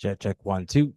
Check 1 2.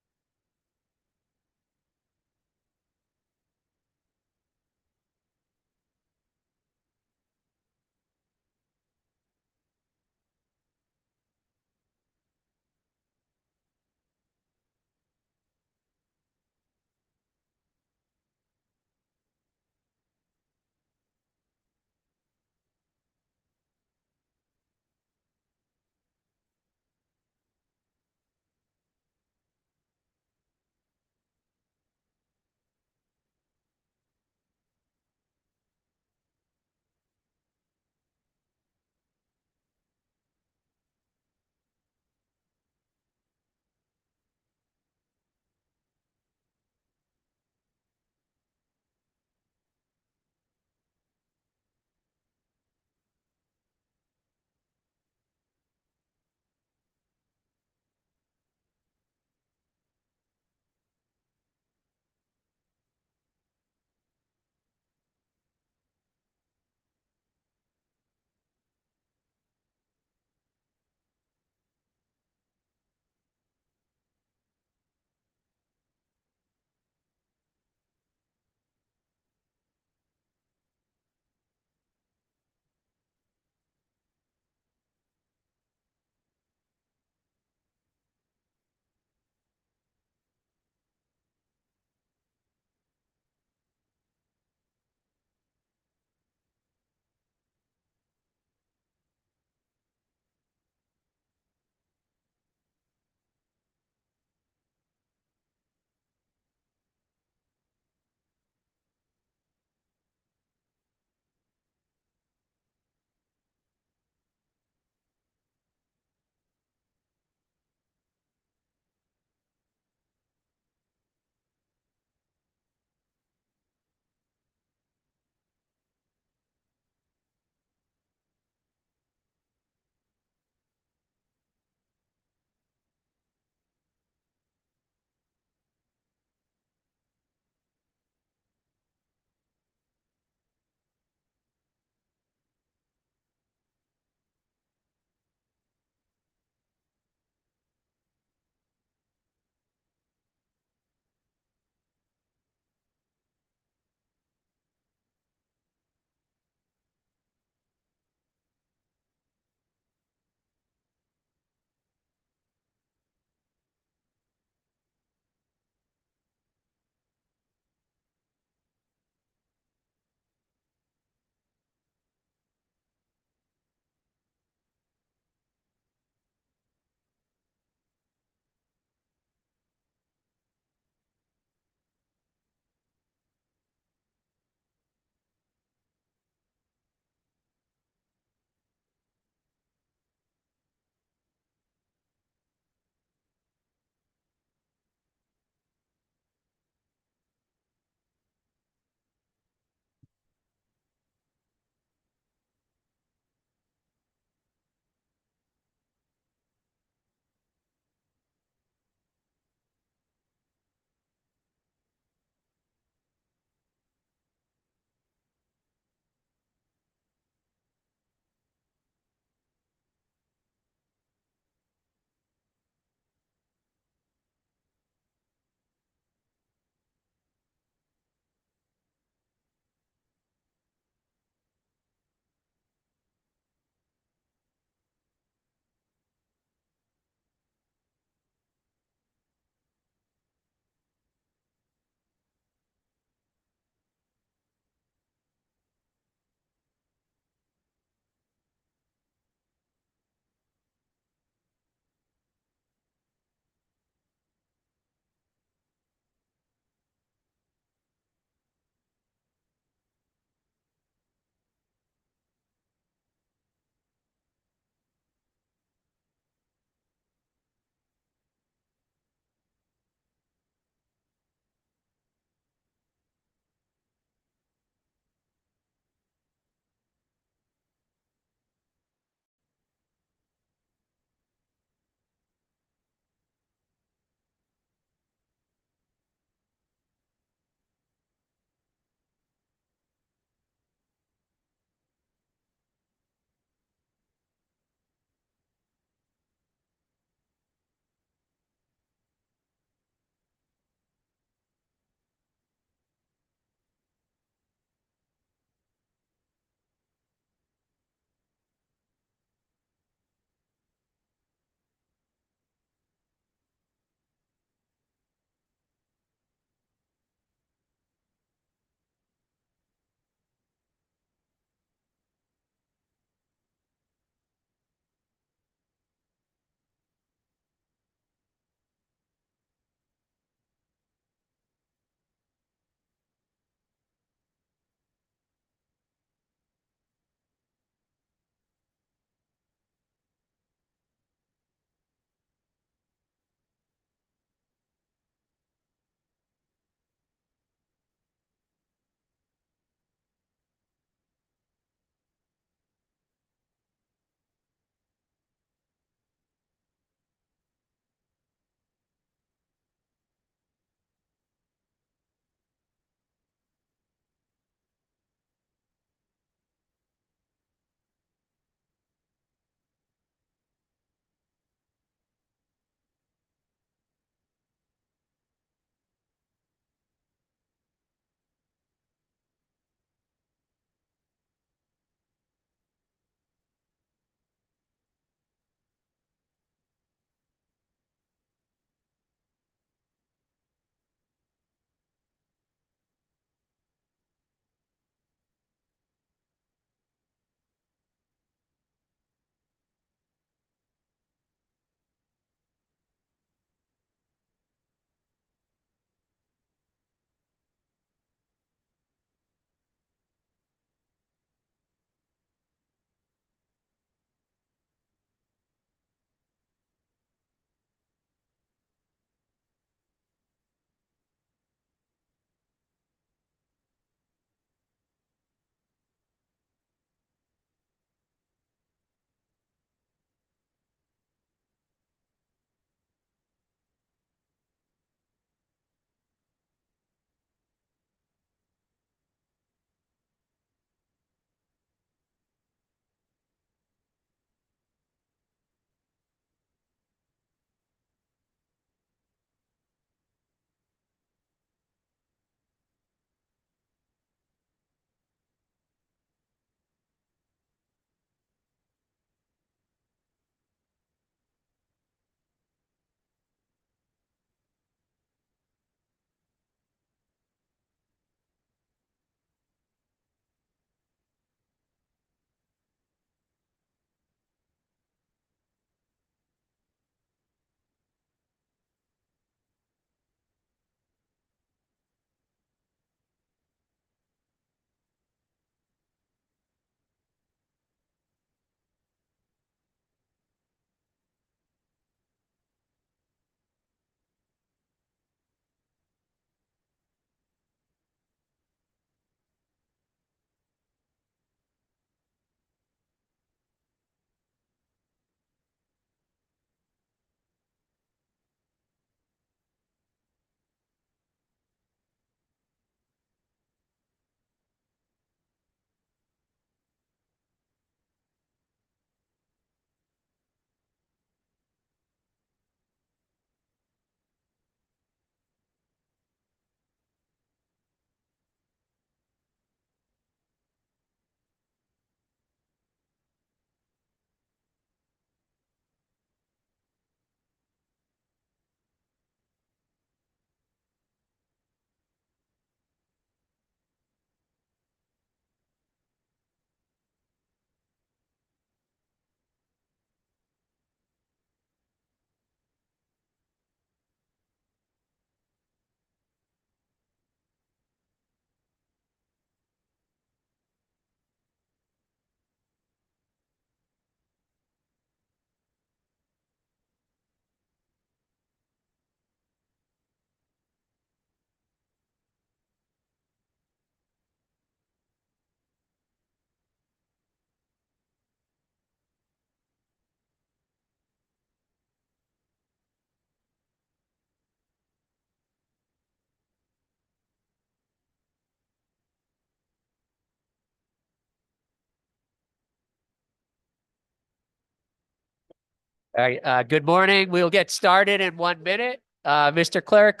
All right, good morning. We'll get started in 1 minute. Mr. Clerk,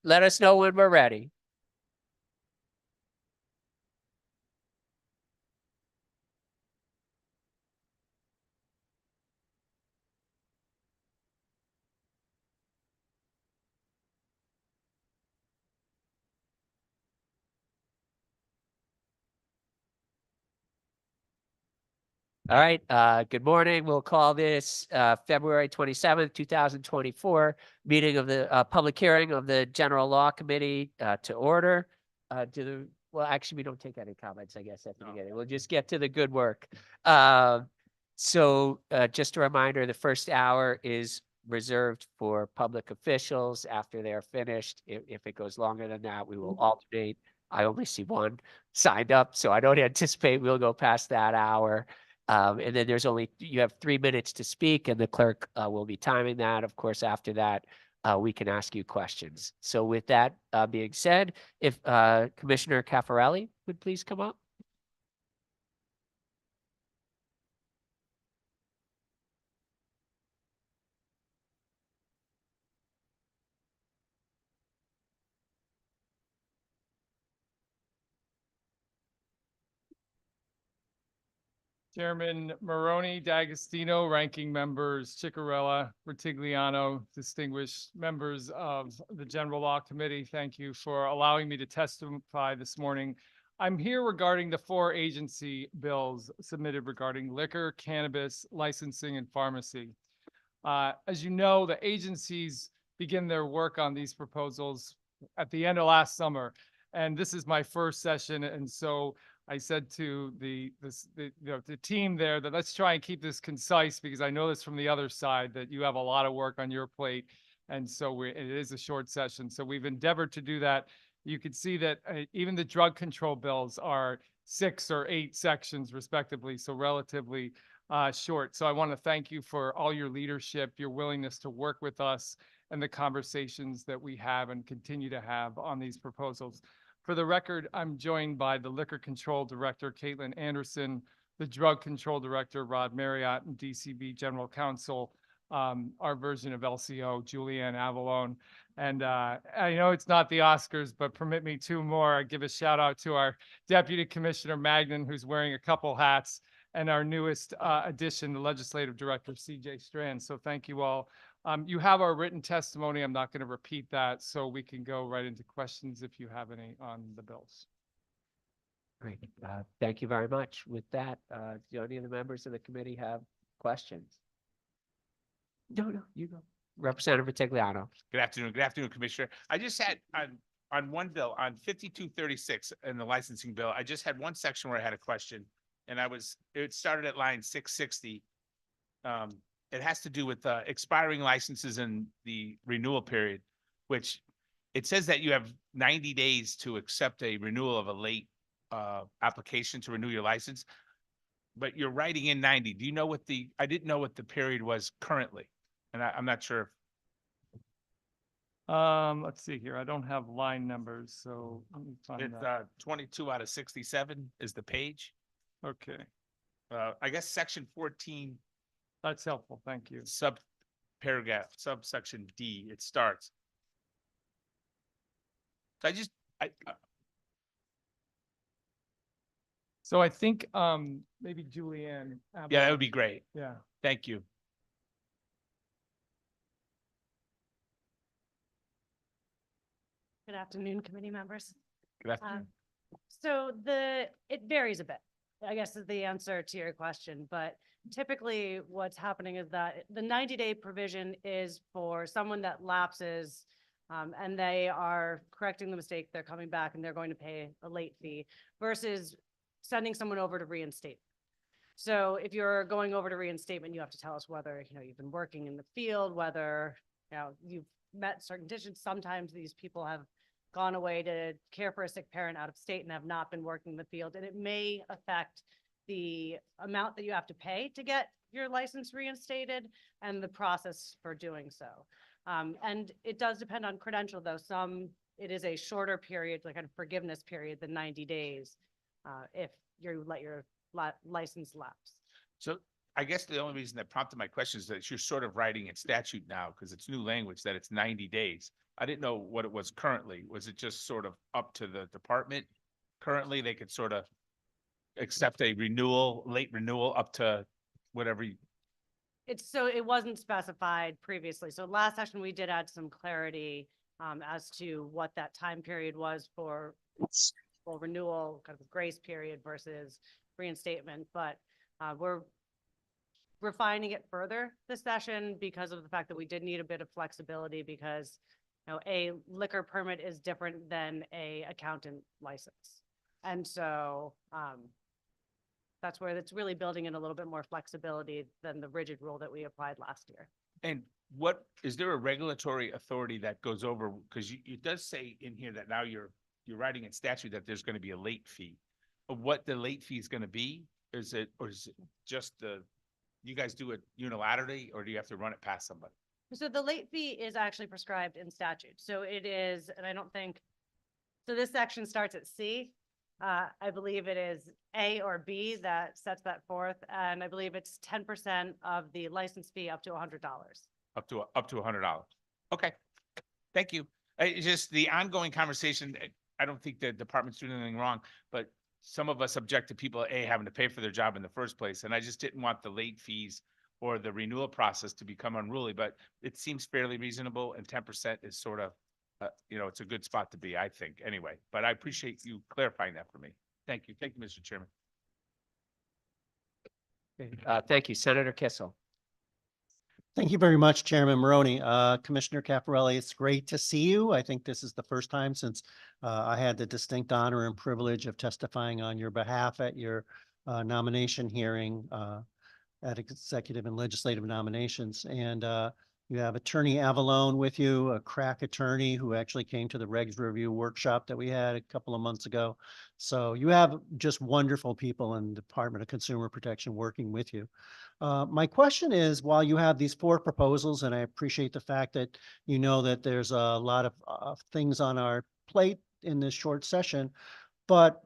let us know when we're ready. All right, good morning. We'll call this February 27th, 2024 meeting of the public hearing of the General Law Committee to order. Well, actually, we don't take any comments, I guess, at the beginning. We'll just get to the good work. So just a reminder, the first hour is reserved for public officials after they're finished. If it goes longer than that, we will alternate. I only see one signed up, so I don't anticipate we'll go past that hour. And then you have 3 minutes to speak, and the clerk will be timing that. Of course, after that, we can ask you questions. So with that being said, if Commissioner Caffarelli would please come up. Chairman Maroney, D'Agostino, ranking members Ciccarella, Ritigliano, distinguished members of the General Law Committee, thank you for allowing me to testify this morning. I'm here regarding the 4 agency bills submitted regarding liquor, cannabis, licensing, and pharmacy. As you know, the agencies begin their work on these proposals at the end of last summer, and this is my first session, and so I said to the team there that let's try and keep this concise, because I know this from the other side that you have a lot of work on your plate. And so it is a short session. So we've endeavored to do that. You can see that even the drug control bills are 6 or 8 sections respectively. So relatively short. So I want to thank you for all your leadership, your willingness to work with us, and the conversations that we have and continue to have on these proposals. For the record, I'm joined by the Liquor Control Director, Caitlin Anderson, the Drug Control Director, Rod Marriott, and DCB General Counsel, our version of LCO, Julianne Avalone. And I know it's not the Oscars, but permit me 2 more. I give a shout out to our Deputy Commissioner Magnan, who's wearing a couple hats, and our newest addition, the Legislative Director, CJ Strand. So thank you all. You have our written testimony. I'm not going to repeat that, so we can go right into questions if you have any on the bills. Great. Thank you very much. With that, do any of the members of the committee have questions? No, you go. Representative Ritigliano. Good afternoon, Commissioner. I just had on one bill, on 5236 in the licensing bill, I just had one section where I had a question, and it started at line 660. It has to do with expiring licenses and the renewal period, which it says that you have 90 days to accept a renewal of a late application to renew your license, but you're writing in 90. Do you know I didn't know what the period was currently, and I'm not sure. Let's see here. I don't have line numbers, so let me find It's that. 22 out of 67 is the page. Okay, I guess section 14. that's helpful. Thank you. Subsection D, it starts. So So I think maybe Julianne. yeah, that would be great. Yeah. Thank you. Good afternoon, committee members. Good afternoon. So it varies a bit, I guess, is the answer to your question. But typically what's happening is that the 90-day provision is for someone that lapses and they are correcting the mistake, they're coming back and they're going to pay a late fee versus sending someone over to reinstate. So if you're going over to reinstatement, you have to tell us whether, you've been working in the field, whether, you've met certain conditions. Sometimes these people have gone away to care for a sick parent out of state and have not been working in the field. And it may affect the amount that you have to pay to get your license reinstated and the process for doing so. And it does depend on credential, though. It is a shorter period, like a forgiveness period than 90 days if you let your license lapse. So I guess the only reason that prompted my question is that you're sort of writing in statute now, because it's new language, that it's 90 days. I didn't know what it was currently. Was it just sort of up to the department? Currently, they could sort of accept a renewal, late renewal up to whatever. It wasn't specified previously. So last session, we did add some clarity as to what that time period was for renewal, kind of a grace period versus reinstatement. But we're refining it further this session because of the fact that we did need a bit of flexibility because, you know, a liquor permit is different than a accountant license. And so that's where it's really building in a little bit more flexibility than the rigid rule that we applied last year. And what, is there a regulatory authority that goes over, because it does say in here that now you're writing in statute that there's going to be a late fee. But what the late fee is going to be, or is it just you guys do it unilaterally, or do you have to run it past somebody? So the late fee is actually prescribed in statute. So it is, and I don't think, so this section starts at C. I believe it is A or B that sets that forth, and I believe it's 10% of the license fee up to $100. Up to $100. Okay, thank you. It's just the ongoing conversation. I don't think the department's doing anything wrong, but some of us object to people having to pay for their job in the first place, and I just didn't want the late fees or the renewal process to become unruly. But it seems fairly reasonable, and 10% is sort of, it's a good spot to be, I think. Anyway, but I appreciate you clarifying that for me. Thank you, Mr. Chairman. Thank you, Senator Kissel. Thank you very much, Chairman Maroney. Commissioner Caparelli, it's great to see you. I think this is the first time since I had the distinct honor and privilege of testifying on your behalf at your nomination hearing at executive and legislative nominations. And you have Attorney Avalone with you, a crack attorney who actually came to the regs review workshop that we had a couple of months ago. So you have just wonderful people in the Department of Consumer Protection working with you. My question is, while you have these 4 proposals, and I appreciate the fact that you know that there's a lot of things on our plate in this short session, but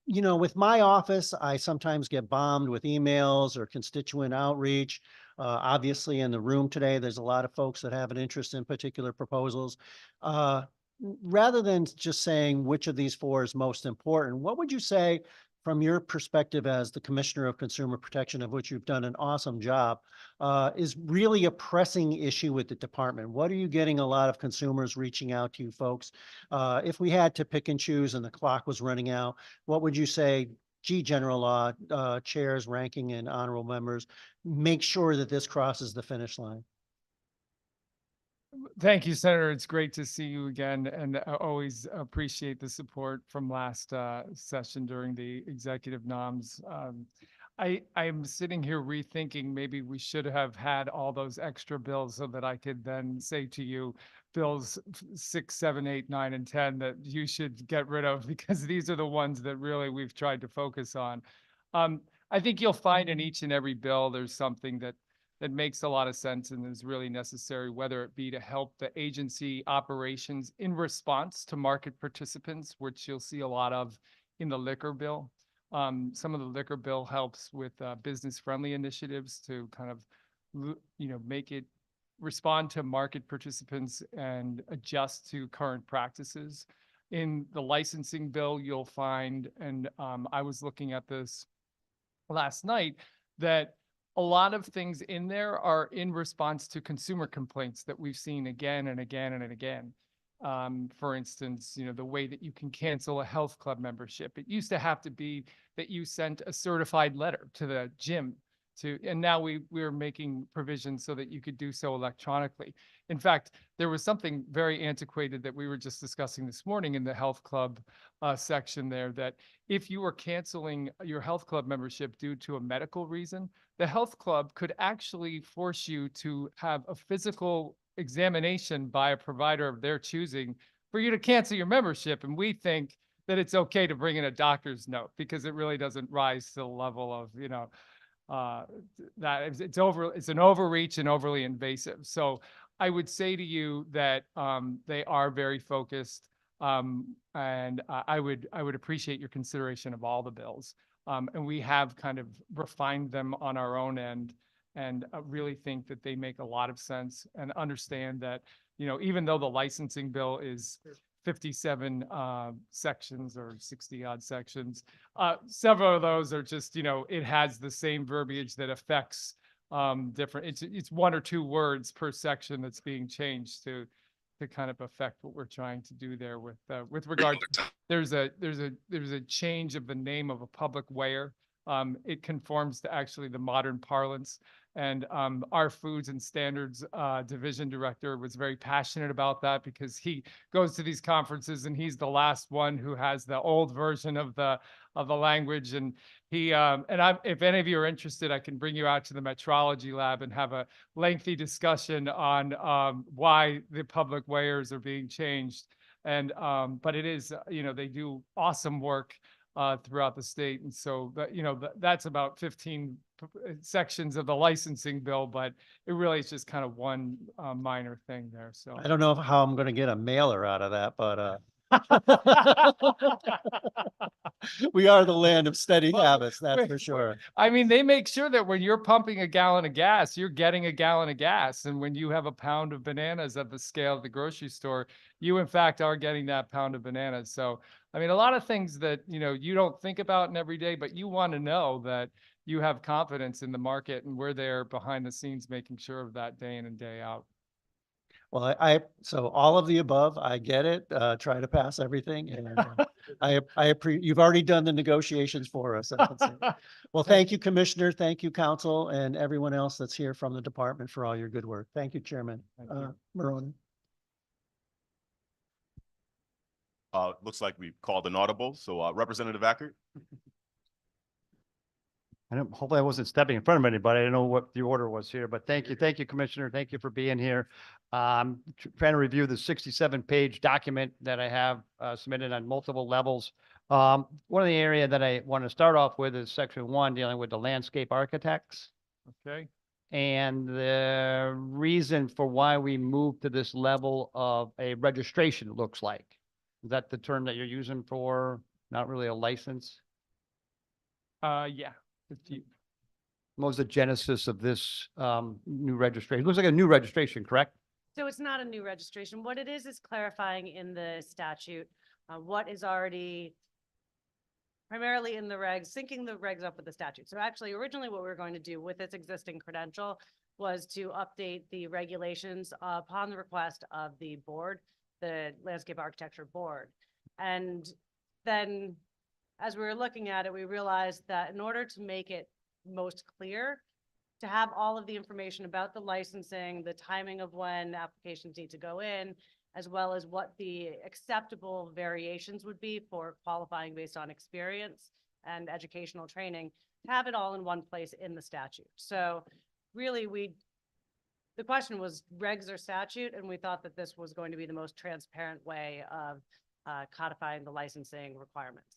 you know, with my office, I sometimes get bombed with emails or constituent outreach. Obviously, in the room today, there's a lot of folks that have an interest in particular proposals. Rather than just saying which of these 4 is most important, what would you say from your perspective as the Commissioner of Consumer Protection, of which you've done an awesome job, is really a pressing issue with the department? What are you getting a lot of consumers reaching out to you folks? If we had to pick and choose and the clock was running out, what would you say, gee, General Law, chairs, ranking, and honorable members, make sure that this crosses the finish line? Thank you, Senator. It's great to see you again, and I always appreciate the support from last session during the executive noms. I'm sitting here rethinking maybe we should have had all those extra bills so that I could then say to you, bills 6, 7, 8, 9, and 10 that you should get rid of, because these are the ones that really we've tried to focus on. I think you'll find in each and every bill there's something that makes a lot of sense and is really necessary, whether it be to help the agency operations in response to market participants, which you'll see a lot of in the liquor bill. Some of the liquor bill helps with business-friendly initiatives to kind of, make it respond to market participants and adjust to current practices. In the licensing bill, you'll find, and I was looking at this last night, that a lot of things in there are in response to consumer complaints that we've seen again and again and again. For instance, the way that you can cancel a health club membership. It used to have to be that you sent a certified letter to the gym and now we're making provisions so that you could do so electronically. In fact, there was something very antiquated that we were just discussing this morning in the health club section there, that if you were canceling your health club membership due to a medical reason, the health club could actually force you to have a physical examination by a provider of their choosing for you to cancel your membership. And we think that it's okay to bring in a doctor's note because it really doesn't rise to the level of, that it's an overreach and overly invasive. So I would say to you that they are very focused, and I would appreciate your consideration of all the bills. And we have kind of refined them on our own end and really think that they make a lot of sense and understand that, even though the licensing bill is 57 sections or 60 odd sections, several of those are just, it has the same verbiage that affects different, it's one or two words per section that's being changed to kind of affect what we're trying to do there with regard to, there's a change of the name of a public weir. It conforms to actually the modern parlance. And our Foods and Standards Division Director was very passionate about that because he goes to these conferences and he's the last one who has the old version of the language. And if any of you are interested, I can bring you out to the metrology lab and have a lengthy discussion on why the public weirs are being changed. And but it is, they do awesome work throughout the state. And so that's about 15 sections of the licensing bill, but it really is just kind of one minor thing there. So I don't know how I'm going to get a mailer out of that, but we are the land of steady Well, habits, that's for sure. I mean, they make sure that when you're pumping a gallon of gas, you're getting a gallon of gas. And when you have a pound of bananas at the scale of the grocery store, you in fact are getting that pound of bananas. So, I mean, a lot of things that, you don't think about in every day, but you want to know that you have confidence in the market and we're there behind the scenes making sure of that day in and day out. Well, so all of the above, I get it, try to pass everything, and you've already done the negotiations for us. I can say. Well, thank you, Commissioner, thank you, Council, and everyone else that's here from the department for all your good work. Thank you, Chairman. Thank you. Maroney. Looks like we called an audible, so Representative Ackert. Hopefully I wasn't stepping in front of anybody. I don't know what the order was here, but thank you, Commissioner. Thank you for being here. Trying to review the 67-page document that I have submitted on multiple levels. One of the area that I want to start off with is section 1, dealing with the landscape architects. Okay. And the reason for why we moved to this level of a registration, it looks like. Is that the term that you're using for not really a license? Yeah. What was the genesis of this new registration? It looks like a new registration, correct? So it's not a new registration. What it is clarifying in the statute, what is already primarily in the regs, syncing the regs up with the statute. So actually, originally what we were going to do with its existing credential was to update the regulations upon the request of the board, the Landscape Architecture Board. And then as we were looking at it, we realized that in order to make it most clear, to have all of the information about the licensing, the timing of when applications need to go in, as well as what the acceptable variations would be for qualifying based on experience and educational training, to have it all in one place in the statute. So really the question was regs or statute, and we thought that this was going to be the most transparent way of codifying the licensing requirements.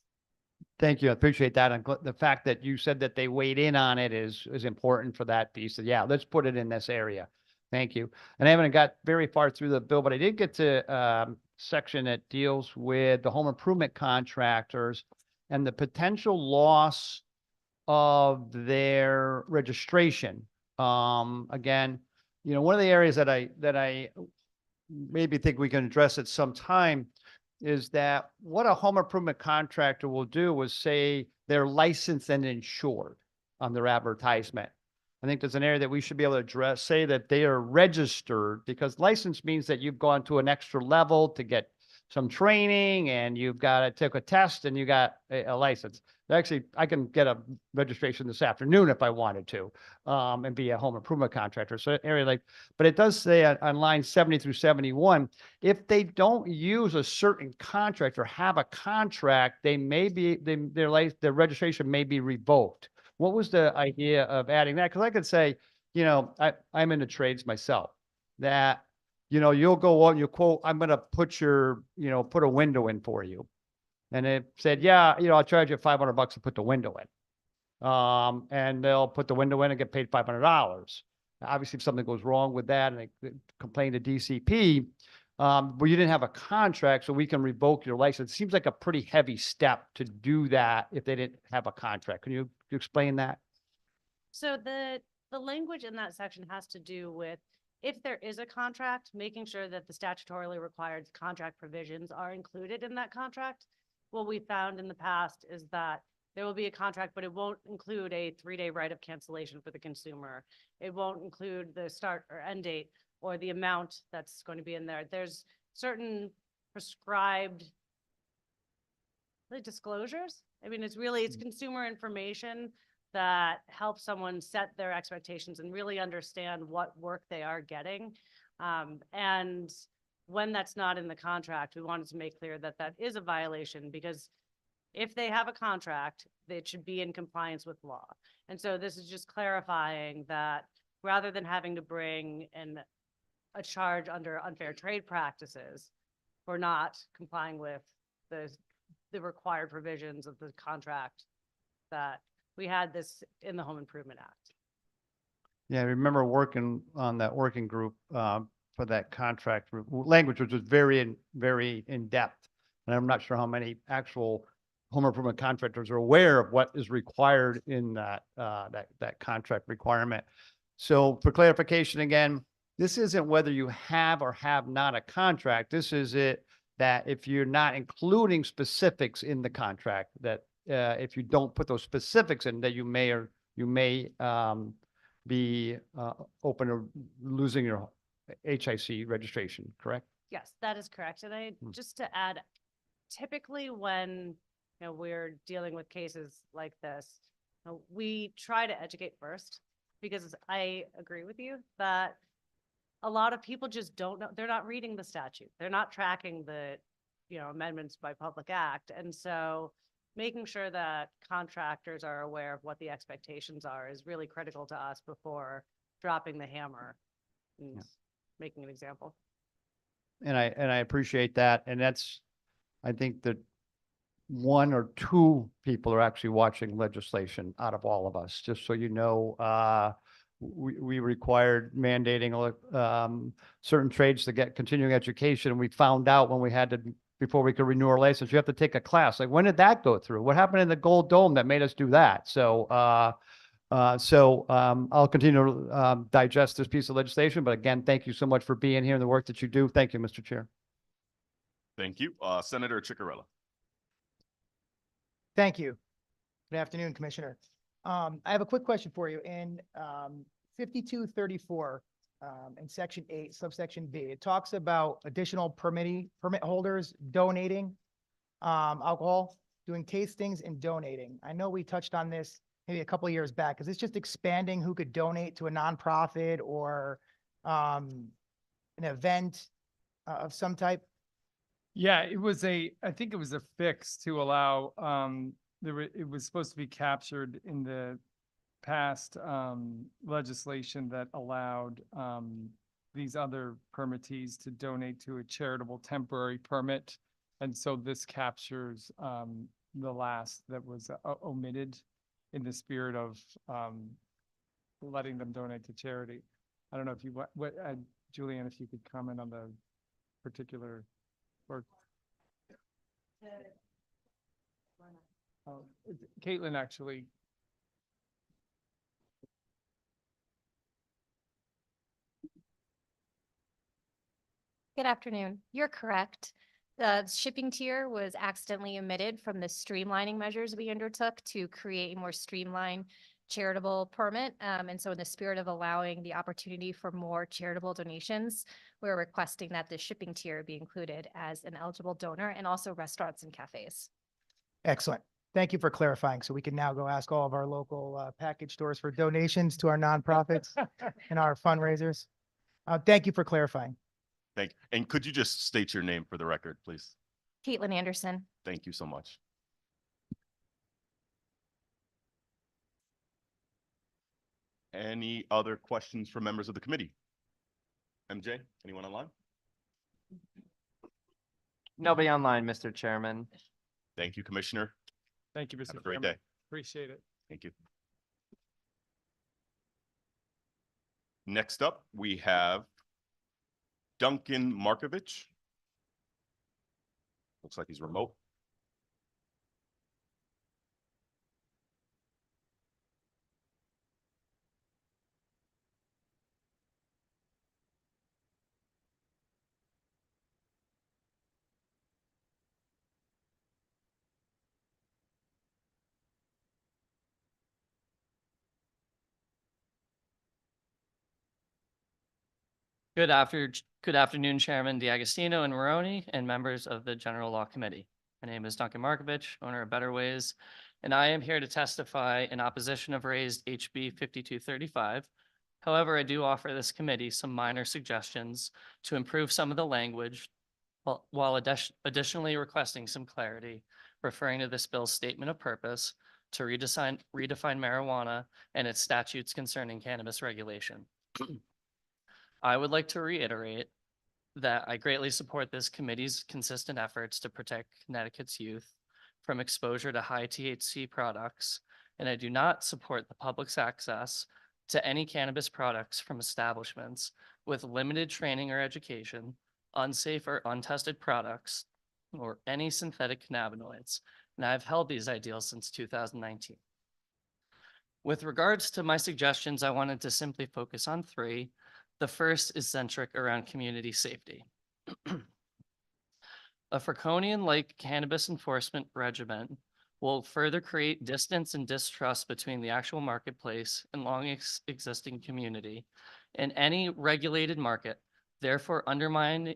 Thank you. I appreciate that. And the fact that you said that they weighed in on it is important for that piece. So yeah, let's put it in this area. Thank you. And I haven't got very far through the bill, but I did get to section that deals with the home improvement contractors and the potential loss of their registration. Again, one of the areas that I maybe think we can address at some time is that what a home improvement contractor will do is say they're licensed and insured on their advertisement. I think there's an area that we should be able to address, say that they are registered, because license means that you've gone to an extra level to get some training and you've got to take a test and you got a license. Actually, I can get a registration this afternoon if I wanted to, and be a home improvement contractor. So area but it does say on line 70 through 71, if they don't use a certain contract or have a contract, they may be, their registration may be revoked. What was the idea of adding that? Because I could say, I'm in the trades myself, that, you'll go on, you quote, I'm going to put put a window in for you. And it said, yeah, I'll charge you $500 to put the window in. And they'll put the window in and get paid $500. Obviously, if something goes wrong with that and they complain to DCP, but you didn't have a contract, so we can revoke your license. It seems like a pretty heavy step to do that if they didn't have a contract. Can you explain that? So the language in that section has to do with if there is a contract, making sure that the statutorily required contract provisions are included in that contract. What we found in the past is that there will be a contract, but it won't include a 3-day right of cancellation for the consumer. It won't include the start or end date or the amount that's going to be in there. There's certain prescribed disclosures. I mean, it's consumer information that helps someone set their expectations and really understand what work they are getting. And when that's not in the contract, we wanted to make clear that that is a violation, because if they have a contract, it should be in compliance with law. And so this is just clarifying that rather than having to bring in a charge under unfair trade practices for not complying with the required provisions of the contract, that we had this in the Home Improvement Act. Yeah, I remember working on that working group for that contract language, which was very in depth. And I'm not sure how many actual home improvement contractors are aware of what is required in that contract requirement. So for clarification again, this isn't whether you have or have not a contract. This is it that if you're not including specifics in the contract, that if you don't put those specifics in, that you may be open to losing your HIC registration, correct? Yes, that is correct. And just to add, typically when we're dealing with cases like this, we try to educate first, because I agree with you that a lot of people just don't know. They're not reading the statute. They're not tracking the, amendments by public act. And so making sure that contractors are aware of what the expectations are is really critical to us before dropping the hammer and making an example. And I appreciate that. And that's, I think that 1 or 2 people are actually watching legislation out of all of us, just so you know. We required mandating certain trades to get continuing education. And we found out when we had to, before we could renew our license, you have to take a class. Like, when did that go through? What happened in the Gold Dome that made us do that? So, I'll continue to digest this piece of legislation. But again, thank you so much for being here and the work that you do. Thank you, Mr. Chair. Thank you. Senator Ciccarella. Thank you. Good afternoon, Commissioner. I have a quick question for you. In 5234, in Section 8, subsection B, it talks about additional permit holders donating alcohol, doing tastings and donating. I know we touched on this maybe a couple of years back. Is this just expanding who could donate to a nonprofit or an event of some type? Yeah, I think it was a fix to allow, it was supposed to be captured in the past legislation that allowed these other permittees to donate to a charitable temporary permit. And so this captures the last that was omitted in the spirit of letting them donate to charity. I don't know if you, Julianne, if you could comment on the particular work. Caitlin, actually. Good afternoon. You're correct. The shipping tier was accidentally omitted from the streamlining measures we undertook to create a more streamlined charitable permit. And so in the spirit of allowing the opportunity for more charitable donations, we're requesting that the shipping tier be included as an eligible donor, and also restaurants and cafes. Excellent. Thank you for clarifying. So we can now go ask all of our local package stores for donations to our nonprofits and our fundraisers. Thank you for clarifying. Thank you. And could you just state your name for the record, please? Caitlin Anderson. Thank you so much. Any other questions from members of the committee? MJ, anyone online? Nobody online, Mr. Chairman. Thank you, Commissioner. Thank you, Mr. Have a great Chairman. day. Appreciate it. Thank you. Next up, we have Duncan Markovich. Looks like he's remote. Good afternoon, Chairman D'Agostino and Maroney, and members of the General Law Committee. My name is Duncan Markovich, owner of Better Ways, and I am here to testify in opposition of raised HB 5235. However, I do offer this committee some minor suggestions to improve some of the language while additionally requesting some clarity, referring to this bill's statement of purpose to redefine marijuana and its statutes concerning cannabis regulation. I would like to reiterate that I greatly support this committee's consistent efforts to protect Connecticut's youth from exposure to high THC products, and I do not support the public's access to any cannabis products from establishments with limited training or education, unsafe or untested products, or any synthetic cannabinoids. And I've held these ideals since 2019. With regards to my suggestions, I wanted to simply focus on three. The first is centric around community safety. A Fraconian-like cannabis enforcement regimen will further create distance and distrust between the actual marketplace and long existing community and any regulated market, therefore undermining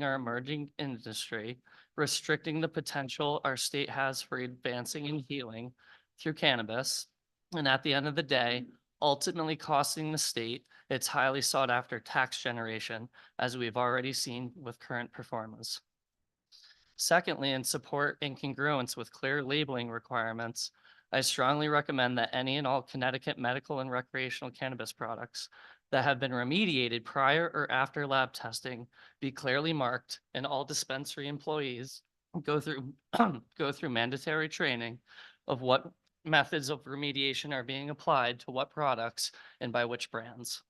our emerging industry, restricting the potential our state has for advancing and healing through cannabis, and at the end of the day, ultimately costing the state its highly sought after tax generation, as we've already seen with current performance. Secondly, in support and congruence with clear labeling requirements, I strongly recommend that any and all Connecticut medical and recreational cannabis products that have been remediated prior or after lab testing be clearly marked, and all dispensary employees go through mandatory training of what methods of remediation are being applied to what products and by which brands.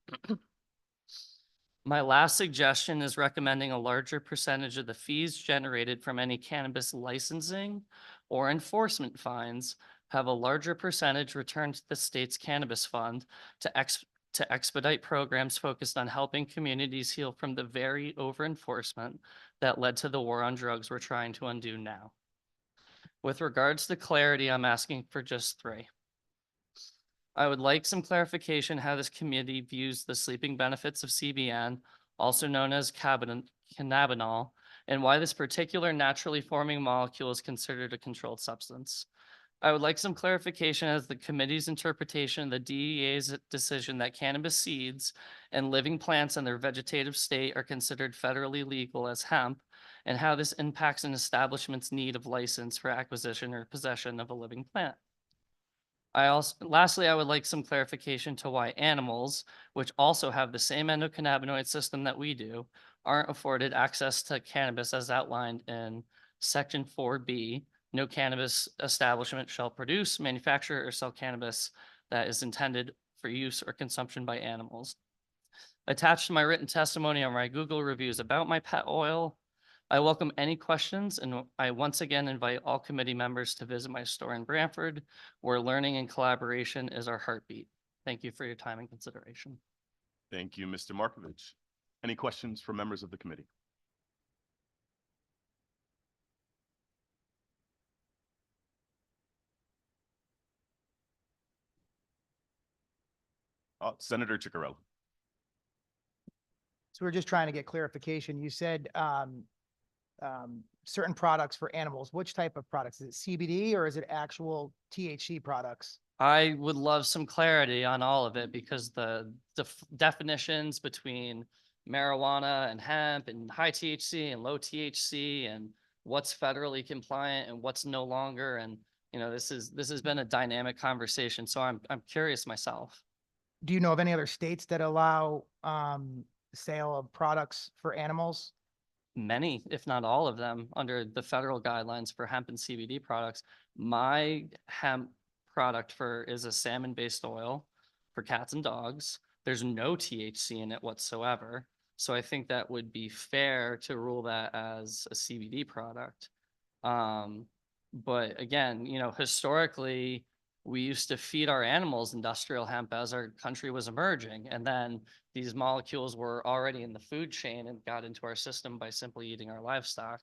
My last suggestion is recommending a larger percentage of the fees generated from any cannabis licensing or enforcement fines have a larger percentage returned to the state's cannabis fund to expedite programs focused on helping communities heal from the very over-enforcement that led to the war on drugs we're trying to undo now. With regards to clarity, I'm asking for just three. I would like some clarification how this committee views the sleeping benefits of CBN, also known as cannabinol, and why this particular naturally forming molecule is considered a controlled substance. I would like some clarification as the committee's interpretation of the DEA's decision that cannabis seeds and living plants in their vegetative state are considered federally legal as hemp, and how this impacts an establishment's need of license for acquisition or possession of a living plant. Lastly, I would like some clarification to why animals, which also have the same endocannabinoid system that we do, aren't afforded access to cannabis as outlined in Section 4B. No cannabis establishment shall produce, manufacture, or sell cannabis that is intended for use or consumption by animals. Attached to my written testimony are my Google reviews about my pet oil. I welcome any questions, and I once again invite all committee members to visit my store in Branford, where learning and collaboration is our heartbeat. Thank you for your time and consideration. Thank you, Mr. Markovich. Any questions from members of the committee? Senator Ciccarelli. So we're just trying to get clarification. You said certain products for animals. Which type of products? Is it CBD or is it actual THC products? I would love some clarity on all of it because the definitions between marijuana and hemp and high THC and low THC and what's federally compliant and what's no longer. And, you know, this has been a dynamic conversation. So I'm curious myself. Do you know of any other states that allow sale of products for animals? Many, if not all of them, under the federal guidelines for hemp and CBD products. My hemp product is a salmon-based oil for cats and dogs. There's no THC in it whatsoever. So I think that would be fair to rule that as a CBD product. But again, historically, we used to feed our animals industrial hemp as our country was emerging. And then these molecules were already in the food chain and got into our system by simply eating our livestock.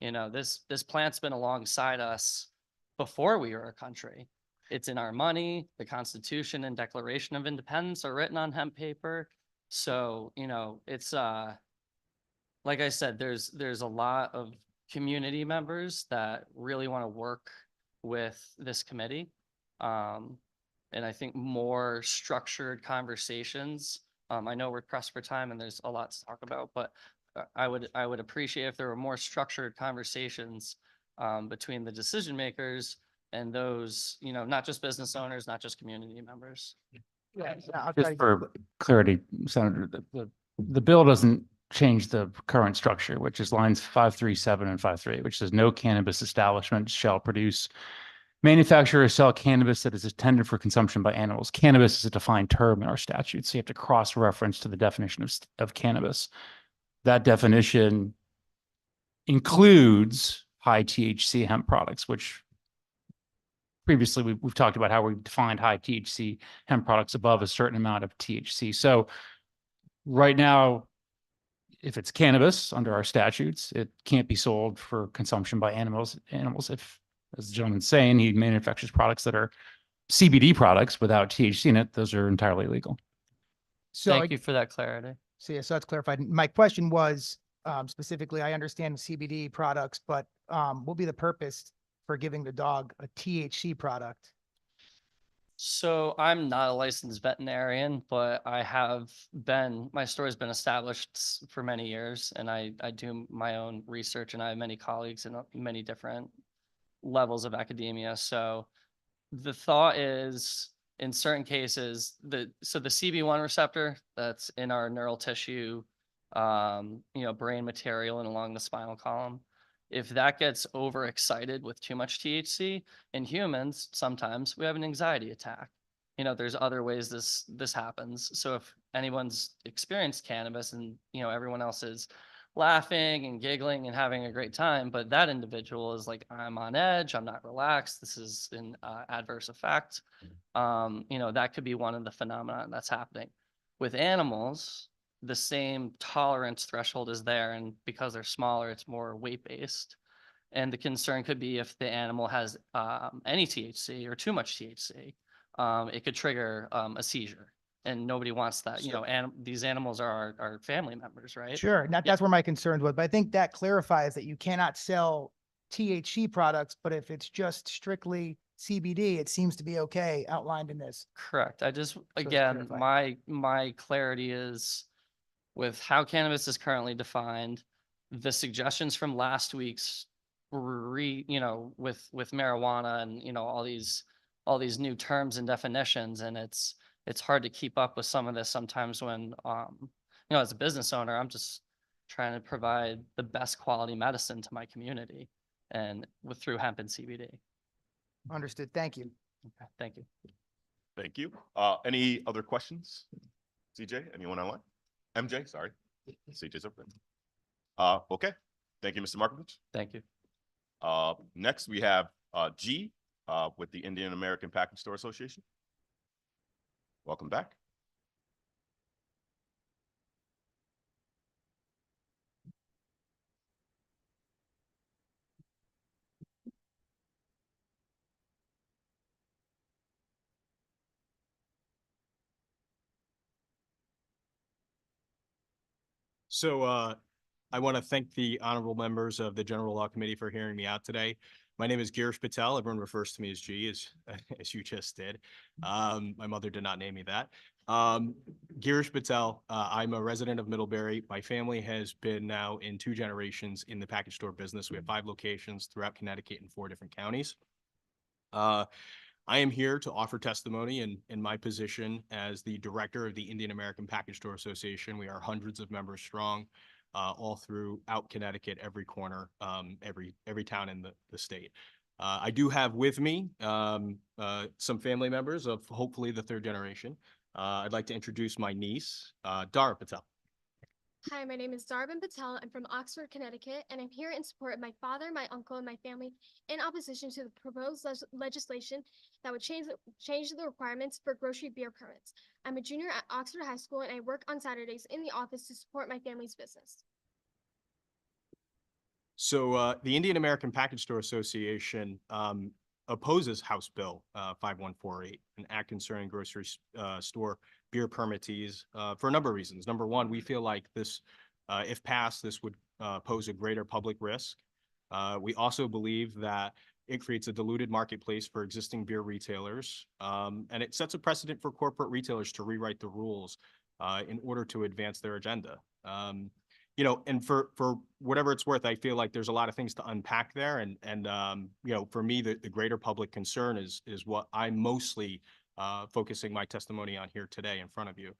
This plant's been alongside us before we were a country. It's in our money. The Constitution and Declaration of Independence are written on hemp paper. So, it's like I said, there's a lot of community members that really want to work with this committee. And I think more structured conversations. I know we're pressed for time and there's a lot to talk about, but I would appreciate if there were more structured conversations between the decision makers and those, not just business owners, not just community members. Yeah, I'll try Just to- for clarity, Senator, the bill doesn't change the current structure, which is lines 537 and 53, which says no cannabis establishment shall produce, manufacture or sell cannabis that is intended for consumption by animals. Cannabis is a defined term in our statute, so you have to cross-reference to the definition of cannabis. That definition includes high THC hemp products, which previously we've talked about how we defined high THC hemp products above a certain amount of THC. So right now, if it's cannabis under our statutes, it can't be sold for consumption by animals. If, as the gentleman's saying, he manufactures products that are CBD products without THC in it, those are entirely legal. So, Thank you for that clarity. so yeah, so that's clarified. My question was, specifically, I understand CBD products, but, what will be the purpose for giving the dog a THC product? So I'm not a licensed veterinarian, but my store has been established for many years and I do my own research and I have many colleagues in many different levels of academia. So the thought is in certain cases, the CB1 receptor that's in our neural tissue, brain material and along the spinal column, if that gets overexcited with too much THC in humans, sometimes we have an anxiety attack. There's other ways this happens. So if anyone's experienced cannabis and, everyone else is laughing and giggling and having a great time, but that individual is like, I'm on edge, I'm not relaxed, this is an adverse effect. That could be one of the phenomena that's happening. With animals, the same tolerance threshold is there, and because they're smaller, it's more weight-based. And the concern could be if the animal has any THC or too much THC, it could trigger a seizure. And nobody wants that. These animals are our family members, right? Sure, that's where my concerns was, but I think that clarifies that you cannot sell THC products, but if it's just strictly CBD, it seems to be okay outlined in this. Correct. it's Again, clarified. my clarity is with how cannabis is currently defined, the suggestions from last week's with marijuana and, all these new terms and definitions, and it's hard to keep up with some of this sometimes when, as a business owner, I'm just trying to provide the best quality medicine to my community and through hemp and CBD. Understood. Thank you. Okay, thank you. Thank you. Any other questions? CJ, anyone online? MJ, sorry. CJ's open. Okay. Thank you, Mr. Markovich. Thank you. Next we have G with the Indian American Package Store Association. Welcome back. So I want to thank the honorable members of the General Law Committee for hearing me out today. My name is Girish Patel. Everyone refers to me as G, as you just did. My mother did not name me that. Girish Patel, I'm a resident of Middlebury. My family has been now in 2 generations in the package store business. We have 5 locations throughout Connecticut in 4 different counties. I am here to offer testimony in my position as the director of the Indian American Package Store Association. We are hundreds of members strong, all throughout Connecticut, every corner, every town in the state. I do have with me some family members of hopefully the 3rd generation. I'd like to introduce my niece, Dara Patel. Hi, my name is Darbin Patel. I'm from Oxford, Connecticut, and I'm here in support of my father, my uncle, and my family in opposition to the proposed legislation that would change the requirements for grocery beer permits. I'm a junior at Oxford High School, and I work on Saturdays in the office to support my family's business. So the Indian American Package Store Association opposes House Bill 5148, an act concerning grocery store beer permittees for a number of reasons. Number one, we feel like this, if passed, this would pose a greater public risk. We also believe that it creates a diluted marketplace for existing beer retailers, and it sets a precedent for corporate retailers to rewrite the rules in order to advance their agenda. You know, and for whatever it's worth, I feel like there's a lot of things to unpack there. And you know, for me, the greater public concern is what I'm mostly focusing my testimony on here today in front of you.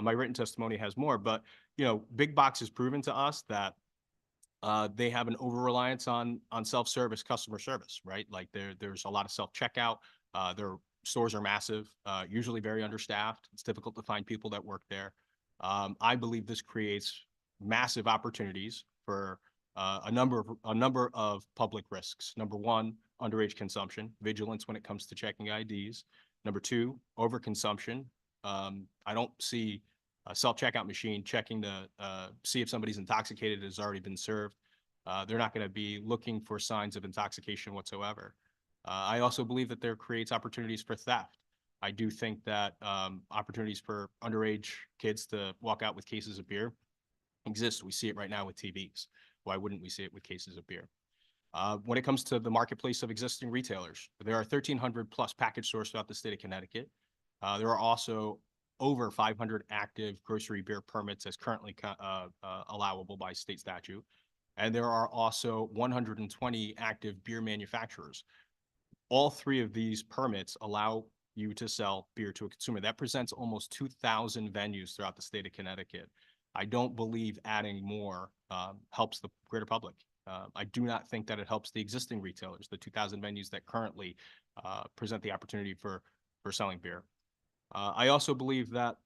My written testimony has more, but you know, Big Box has proven to us that they have an over-reliance on self-service customer service, right? Like there's a lot of self-checkout. Their stores are massive, usually very understaffed. It's difficult to find people that work there. I believe this creates massive opportunities for a number of public risks. Number one, underage consumption, vigilance when it comes to checking IDs. Number two, overconsumption. I don't see a self-checkout machine checking to see if somebody's intoxicated has already been served. They're not going to be looking for signs of intoxication whatsoever. I also believe that there creates opportunities for theft. I do think that opportunities for underage kids to walk out with cases of beer exist. We see it right now with TVs. Why wouldn't we see it with cases of beer? When it comes to the marketplace of existing retailers, there are 1,300 plus package stores throughout the state of Connecticut. There are also over 500 active grocery beer permits as currently allowable by state statute. And there are also 120 active beer manufacturers. All three of these permits allow you to sell beer to a consumer. That presents almost 2,000 venues throughout the state of Connecticut. I don't believe adding more helps the greater public. I do not think that it helps the existing retailers, the 2,000 venues that currently present the opportunity for selling beer. I also believe that,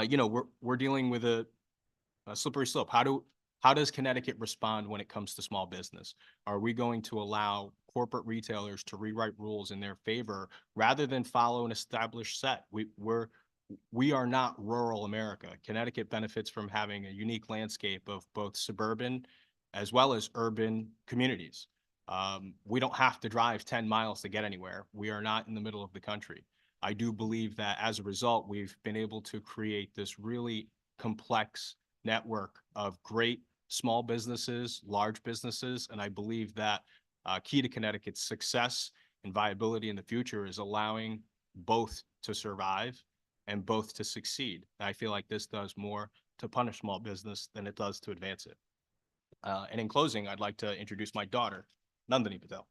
you know, we're dealing with a slippery slope. How does Connecticut respond when it comes to small business? Are we going to allow corporate retailers to rewrite rules in their favor rather than follow an established set? We are not rural America. Connecticut benefits from having a unique landscape of both suburban as well as urban communities. We don't have to drive 10 miles to get anywhere. We are not in the middle of the country. I do believe that as a result, we've been able to create this really complex network of great small businesses, large businesses, and I believe that key to Connecticut's success and viability in the future is allowing both to survive and both to succeed. I feel like this does more to punish small business than it does to advance it. And in closing, I'd like to introduce my daughter, Nandini Patel.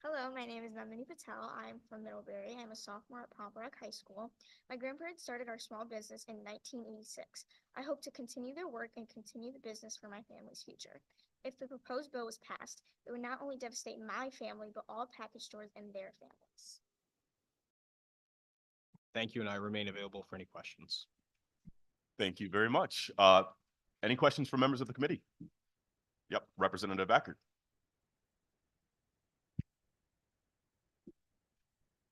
Hello, my name is Nandini Patel. I'm from Middlebury. I'm a sophomore at Pomperac High School. My grandparents started our small business in 1986. I hope to continue their work and continue the business for my family's future. If the proposed bill was passed, it would not only devastate my family, but all package stores and their families. Thank you, and I remain available for any questions. Thank you very much. Any questions from members of the committee? Yep, Representative Eckert.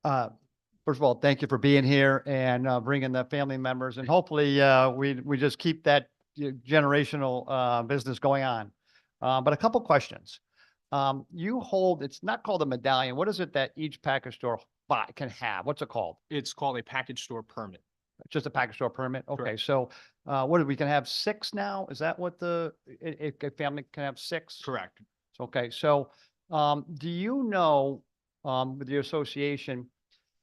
First of all, thank you for being here and bringing the family members, and hopefully we just keep that generational business going on. But a couple questions. You hold, it's not called a medallion. What is it that each package store can have? What's it called? It's called a package store permit. Just a package store permit? Okay, Correct. so what, we can have 6 now? Is that what a family can have 6? Correct. Okay, so do you know with your association,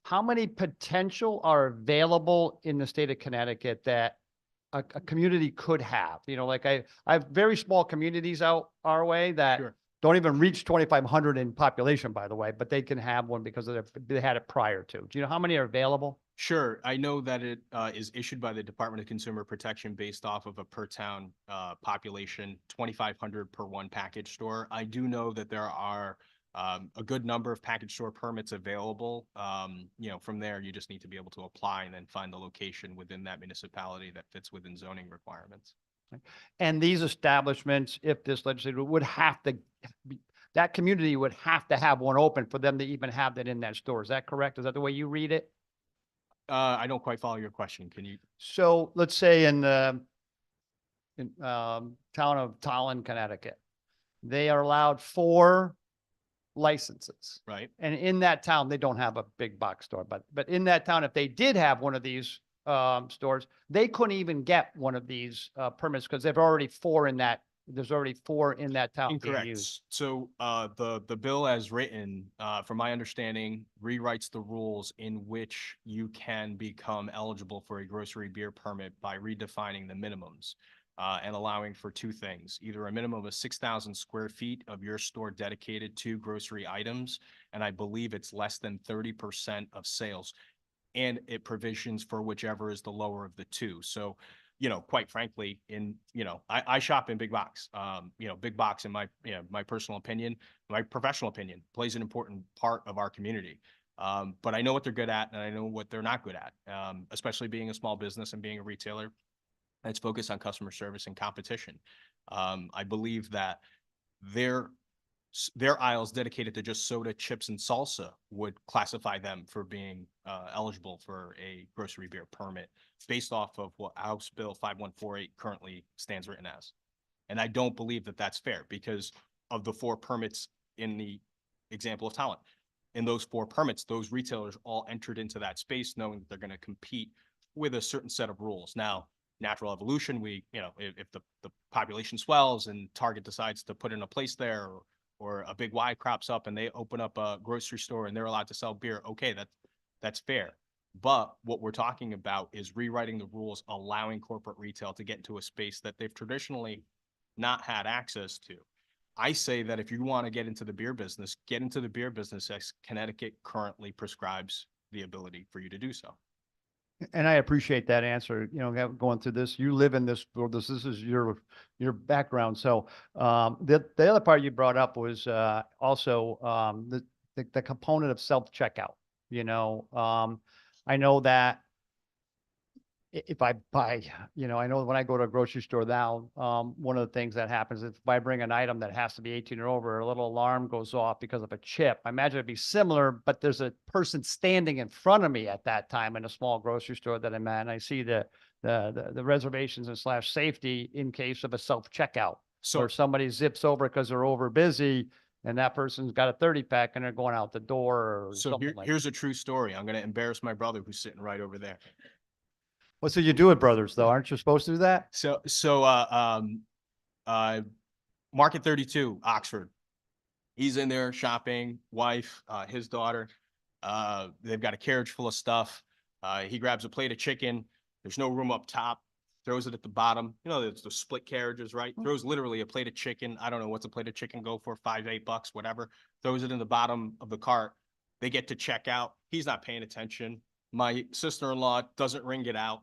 how many potential are available in the state of Connecticut that a community could have? You know, like I have very small communities out our way that Sure. don't even reach 2,500 in population, by the way, but they can have one because they had it prior to. Do you know how many are available? Sure. I know that it is issued by the Department of Consumer Protection based off of a per town population, 2,500 per one package store. I do know that there are a good number of package store permits available. You know, from there, you just need to be able to apply and then find the location within that municipality that fits within zoning requirements. And these establishments, if this legislature would have to, that community would have to have one open for them to even have that in that store. Is that correct? Is that the way you read it? I don't quite follow your question. Can you? So let's say in the town of Tallinn, Connecticut, they are allowed 4 licenses. Right. And in that town, they don't have a big box store, but in that town, if they did have one of these stores, they couldn't even get one of these permits because there's already 4 in that town being Incorrect. used. So, the bill as written, from my understanding, rewrites the rules in which you can become eligible for a grocery beer permit by redefining the minimums. And allowing for 2 things, either a minimum of 6,000 square feet of your store dedicated to grocery items, and I believe it's less than 30% of sales. And it provisions for whichever is the lower of the 2. So, quite frankly, I shop in big box. Big box in my personal opinion, my professional opinion, plays an important part of our community. But I know what they're good at and I know what they're not good at, especially being a small business and being a retailer that's focused on customer service and competition. I believe that their aisles dedicated to just soda, chips, and salsa would classify them for being eligible for a grocery beer permit based off of what House Bill 5148 currently stands written as. And I don't believe that that's fair because of the 4 permits in the example of Talent. In those 4 permits, those retailers all entered into that space knowing that they're going to compete with a certain set of rules. Now, natural evolution, if the population swells and Target decides to put in a place there, or a big Y crops up and they open up a grocery store and they're allowed to sell beer, okay, that's fair. But what we're talking about is rewriting the rules, allowing corporate retail to get into a space that they've traditionally not had access to. I say that if you want to get into the beer business, get into the beer business as Connecticut currently prescribes the ability for you to do so. And I appreciate that answer, going through this, you live in this world, this is your background. So, the other part you brought up was, also, the component of self-checkout, I know that if I buy, I know when I go to a grocery store now, one of the things that happens is if I bring an item that has to be 18 or over, a little alarm goes off because of a chip. I imagine it'd be similar, but there's a person standing in front of me at that time in a small grocery store that I'm at, and I see the reservations and / safety in case of a self-checkout. So- Or somebody zips over because they're over busy and that person's got a 30-pack and they're going out the door or So something like that. here's a true story. I'm going to embarrass my brother who's sitting right over there. Well, so you do it, brothers, though. Aren't you supposed to do that? Market 32, Oxford. He's in there shopping, wife, his daughter. They've got a carriage full of stuff. He grabs a plate of chicken. There's no room up top. Throws it at the bottom. There's the split carriages, right? Throws literally a plate of chicken. I don't know what's a plate of chicken go for, $5, $8, whatever. Throws it in the bottom of the cart. They get to check out. He's not paying attention. My sister-in-law doesn't ring it out.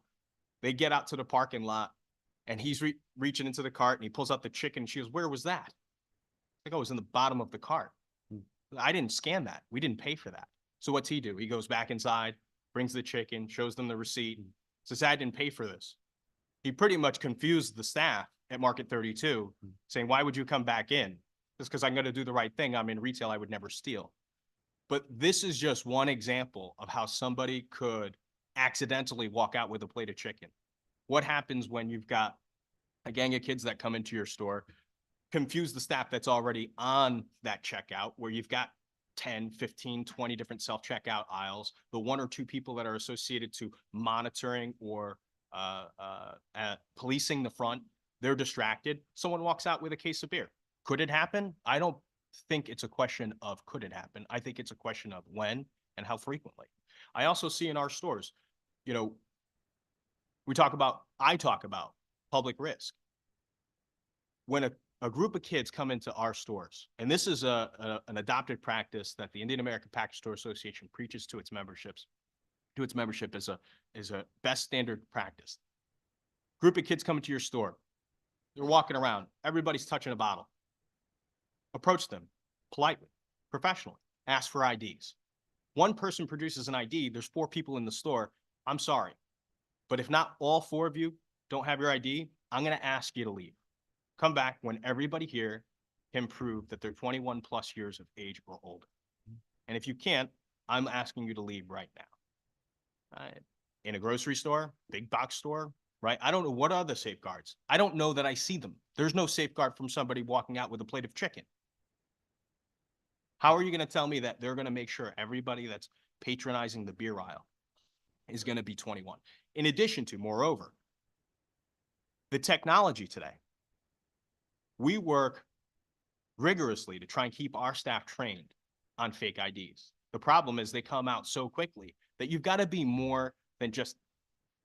They get out to the parking lot and he's reaching into the cart and he pulls out the chicken. She goes, "Where was that?" I go, "It was in the bottom of the cart." I didn't scan that. We didn't pay for that. So what's he do? He goes back inside, brings the chicken, shows them the receipt, says, "I didn't pay for this." He pretty much confused the staff at Market 32 saying, "Why would you come back in?" Just because I'm going to do the right thing. I'm in retail. I would never steal. But this is just one example of how somebody could accidentally walk out with a plate of chicken. What happens when you've got a gang of kids that come into your store, confuse the staff that's already on that checkout, where you've got 10, 15, 20 different self-checkout aisles, the 1 or 2 people that are associated to monitoring or policing the front, they're distracted. Someone walks out with a case of beer. Could it happen? I don't think it's a question of could it happen. I think it's a question of when and how frequently. I also see in our stores, I talk about public risk. When a group of kids come into our stores, and this is an adopted practice that the Indian American Package Store Association preaches to its membership as a best standard practice. Group of kids come into your store. They're walking around. Everybody's touching a bottle. Approach them politely, professionally. Ask for IDs. One person produces an ID. There's 4 people in the store. I'm sorry. But if not all 4 of you don't have your ID, I'm going to ask you to leave. Come back when everybody here can prove that they're 21 plus years of age or older. And if you can't, I'm asking you to leave right now. Right? In a grocery store, big box store, right? I don't know what are the safeguards. I don't know that I see them. There's no safeguard from somebody walking out with a plate of chicken. How are you going to tell me that they're going to make sure everybody that's patronizing the beer aisle is going to be 21? In addition to, moreover, the technology today. We work rigorously to try and keep our staff trained on fake IDs. The problem is they come out so quickly that you've got to be more than just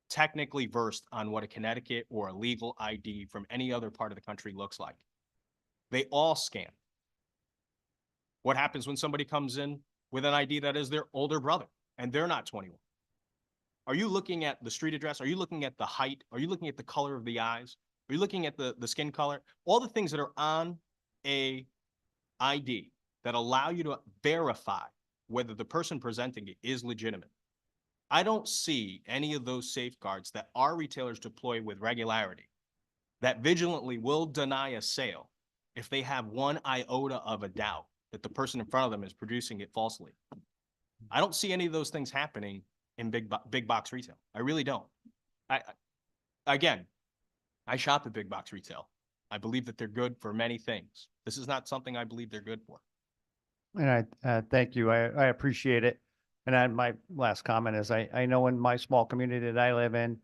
technically versed on what a Connecticut or a legal ID from any other part of the country looks like. They all scan. What happens when somebody comes in with an ID that is their older brother and they're not 21? Are you looking at the street address? Are you looking at the height? Are you looking at the color of the eyes? Are you looking at the skin color? All the things that are on a ID that allow you to verify whether the person presenting it is legitimate. I don't see any of those safeguards that our retailers deploy with regularity that vigilantly will deny a sale if they have one iota of a doubt that the person in front of them is producing it falsely. I don't see any of those things happening in big box retail. I really don't. Again, I shop at big box retail. I believe that they're good for many things. This is not something I believe they're good for. And thank you. I appreciate it. And my last comment is I know in my small community that I live in,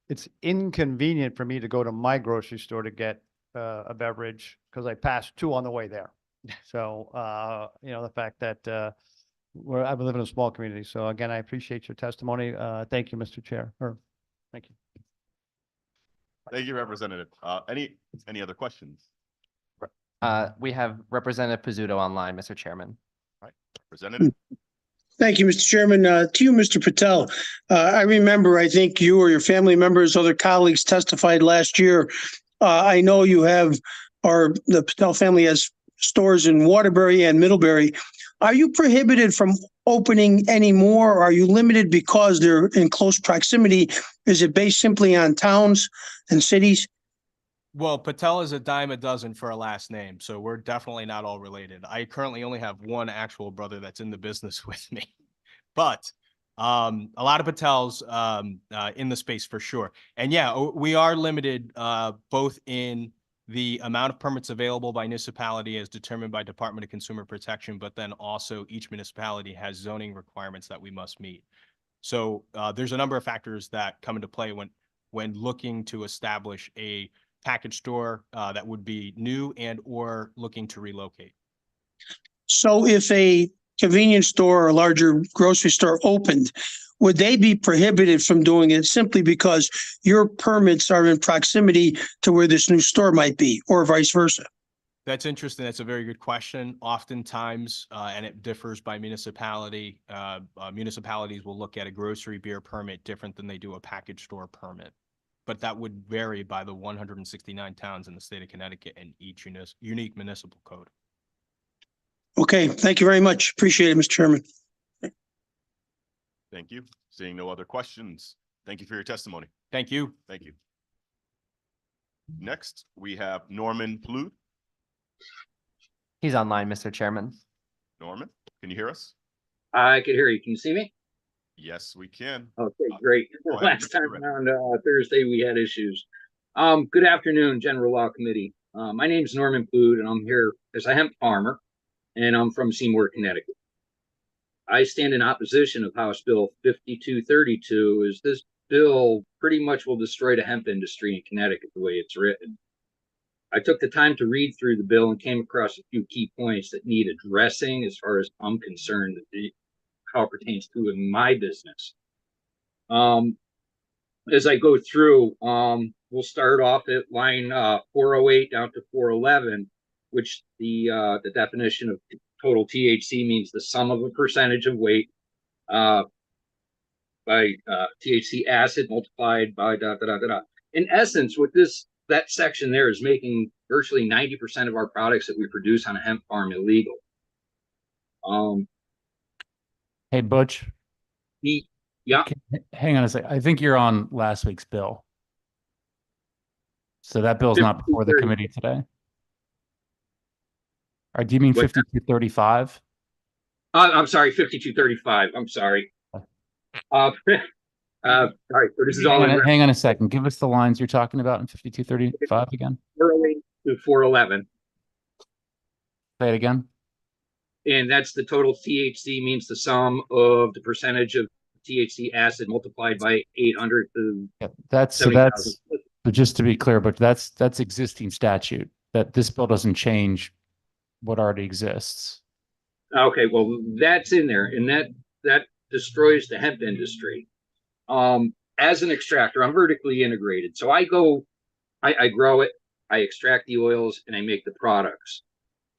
it's inconvenient for me to go to my grocery store to get a beverage because I passed two on the way there. So, the fact that I live in a small community. So again, I appreciate your testimony. Thank you, Mr. Chair. Thank you. Thank you, Representative. Any other questions? We have Representative Pizzuto online, Mr. Chairman. All right, Representative. Thank you, Mr. Chairman. To you, Mr. Patel, I remember, I think you or your family members, other colleagues testified last year. I know you have, or the Patel family has stores in Waterbury and Middlebury. Are you prohibited from opening any more? Or are you limited because they're in close proximity? Is it based simply on towns and cities? Well, Patel is a dime a dozen for a last name, so we're definitely not all related. I currently only have one actual brother that's in the business with me, but a lot of Patels in the space for sure. And yeah, we are limited both in the amount of permits available by municipality as determined by Department of Consumer Protection, but then also each municipality has zoning requirements that we must meet. So there's a number of factors that come into play when looking to establish a package store that would be new and or looking to relocate. So if a convenience store or a larger grocery store opened, would they be prohibited from doing it simply because your permits are in proximity to where this new store might be, or vice versa? That's interesting. That's a very good question. Oftentimes, and it differs by municipality, municipalities will look at a grocery beer permit different than they do a package store permit. But that would vary by the 169 towns in the state of Connecticut and each unique municipal code. Okay, thank you very much. Appreciate it, Mr. Chairman. Thank you. Seeing no other questions. Thank you for your testimony. Thank you. Thank you. Next, we have Norman Plouffe. He's online, Mr. Chairman. Norman, can you hear us? I can hear you. Can you see me? Yes, we can. Okay, great. go ahead, Last Mr. time Red. around, Thursday, we had issues. Good afternoon, General Law Committee. My name's Norman Plouffe, and I'm here as a hemp farmer, and I'm from Seymour, Connecticut. I stand in opposition of House Bill 5232, as this bill pretty much will destroy the hemp industry in Connecticut the way it's written. I took the time to read through the bill and came across a few key points that need addressing as far as I'm concerned, how it pertains to my business. As I go through, we'll start off at line 408 down to 411, which the definition of total THC means the sum of a percentage of weight by THC acid multiplied by In essence, what that section there is making virtually 90% of our products that we produce on a hemp farm illegal. Hey, Butch. Yeah. Hang on a sec. I think you're on last week's bill. So that bill's not before the 5230. committee today? Or do you mean What's that? 5235? I'm sorry, 5235. I'm sorry. All right, so this is all in Hang on a second. Give us the lines you're talking about in 5235 again. 408 to 411. Say it again. And that's the total THC means the sum of the percentage of THC acid multiplied by 800 to That's so 70,000. but just to be clear, but that's existing statute. That this bill doesn't change what already exists. Okay, well, that's in there, and that destroys the hemp industry. As an extractor, I'm vertically integrated. So I grow it, I extract the oils, and I make the products.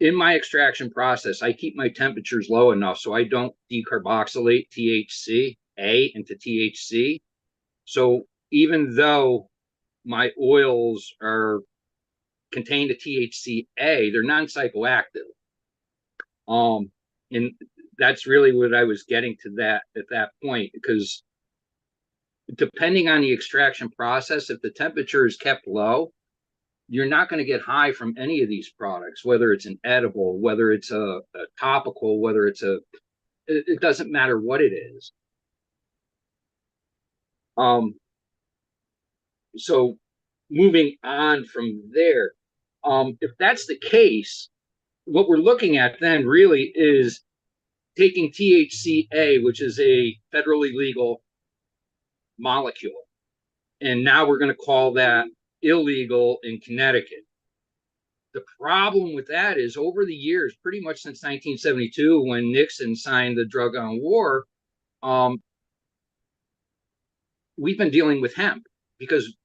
In my extraction process, I keep my temperatures low enough so I don't decarboxylate THC-A into THC. So even though my oils are contained to THC-A, they're non-psychoactive. And that's really what I was getting to that at that point, because depending on the extraction process, if the temperature is kept low, you're not going to get high from any of these products, whether it's an edible, whether it's a topical, whether it's it doesn't matter what it is. So moving on from there, if that's the case, what we're looking at then really is taking THC-A, which is a federally legal molecule, and now we're going to call that illegal in Connecticut. The problem with that is over the years, pretty much since 1972, when Nixon signed the Drug on War, we've been dealing with hemp, because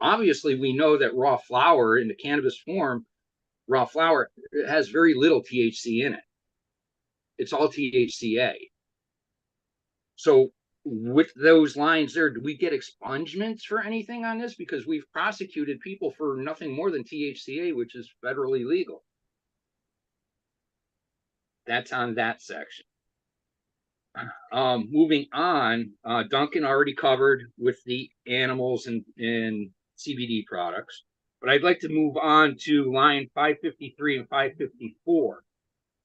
obviously we know that raw flower in the cannabis form, raw flower has very little THC in it. It's all THCA. So with those lines there, do we get expungements for anything on this? Because we've prosecuted people for nothing more than THCA, which is federally legal. That's on that section. Moving on, Duncan already covered with the animals and CBD products, but I'd like to move on to line 553 and 554.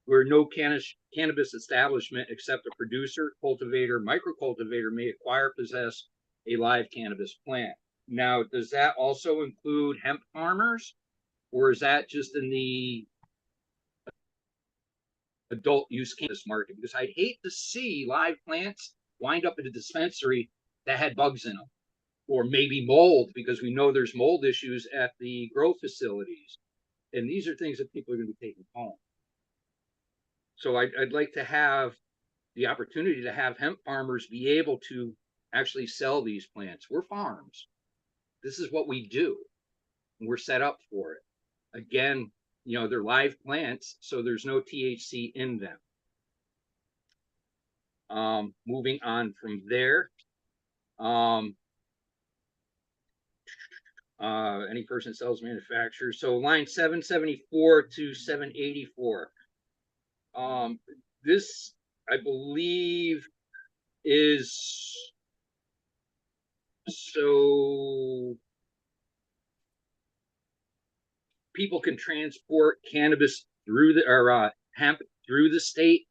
Where no cannabis establishment except a producer, cultivator, microcultivator may acquire, possess a live cannabis plant. Now, does that also include hemp farmers, or is that just in the adult use cannabis market? Because I'd hate to see live plants wind up in a dispensary that had bugs in them, or maybe mold, because we know there's mold issues at the grow facilities. And these are things that people are going to be taking home. So I'd like to have the opportunity to have hemp farmers be able to actually sell these plants. We're farms. This is what we do. And we're set up for it. Again, you know, they're live plants, so there's no THC in them. Moving on from there. Any person sells, manufactures. So line 774 to 784. This, I believe, is so people can transport cannabis through the hemp through the state,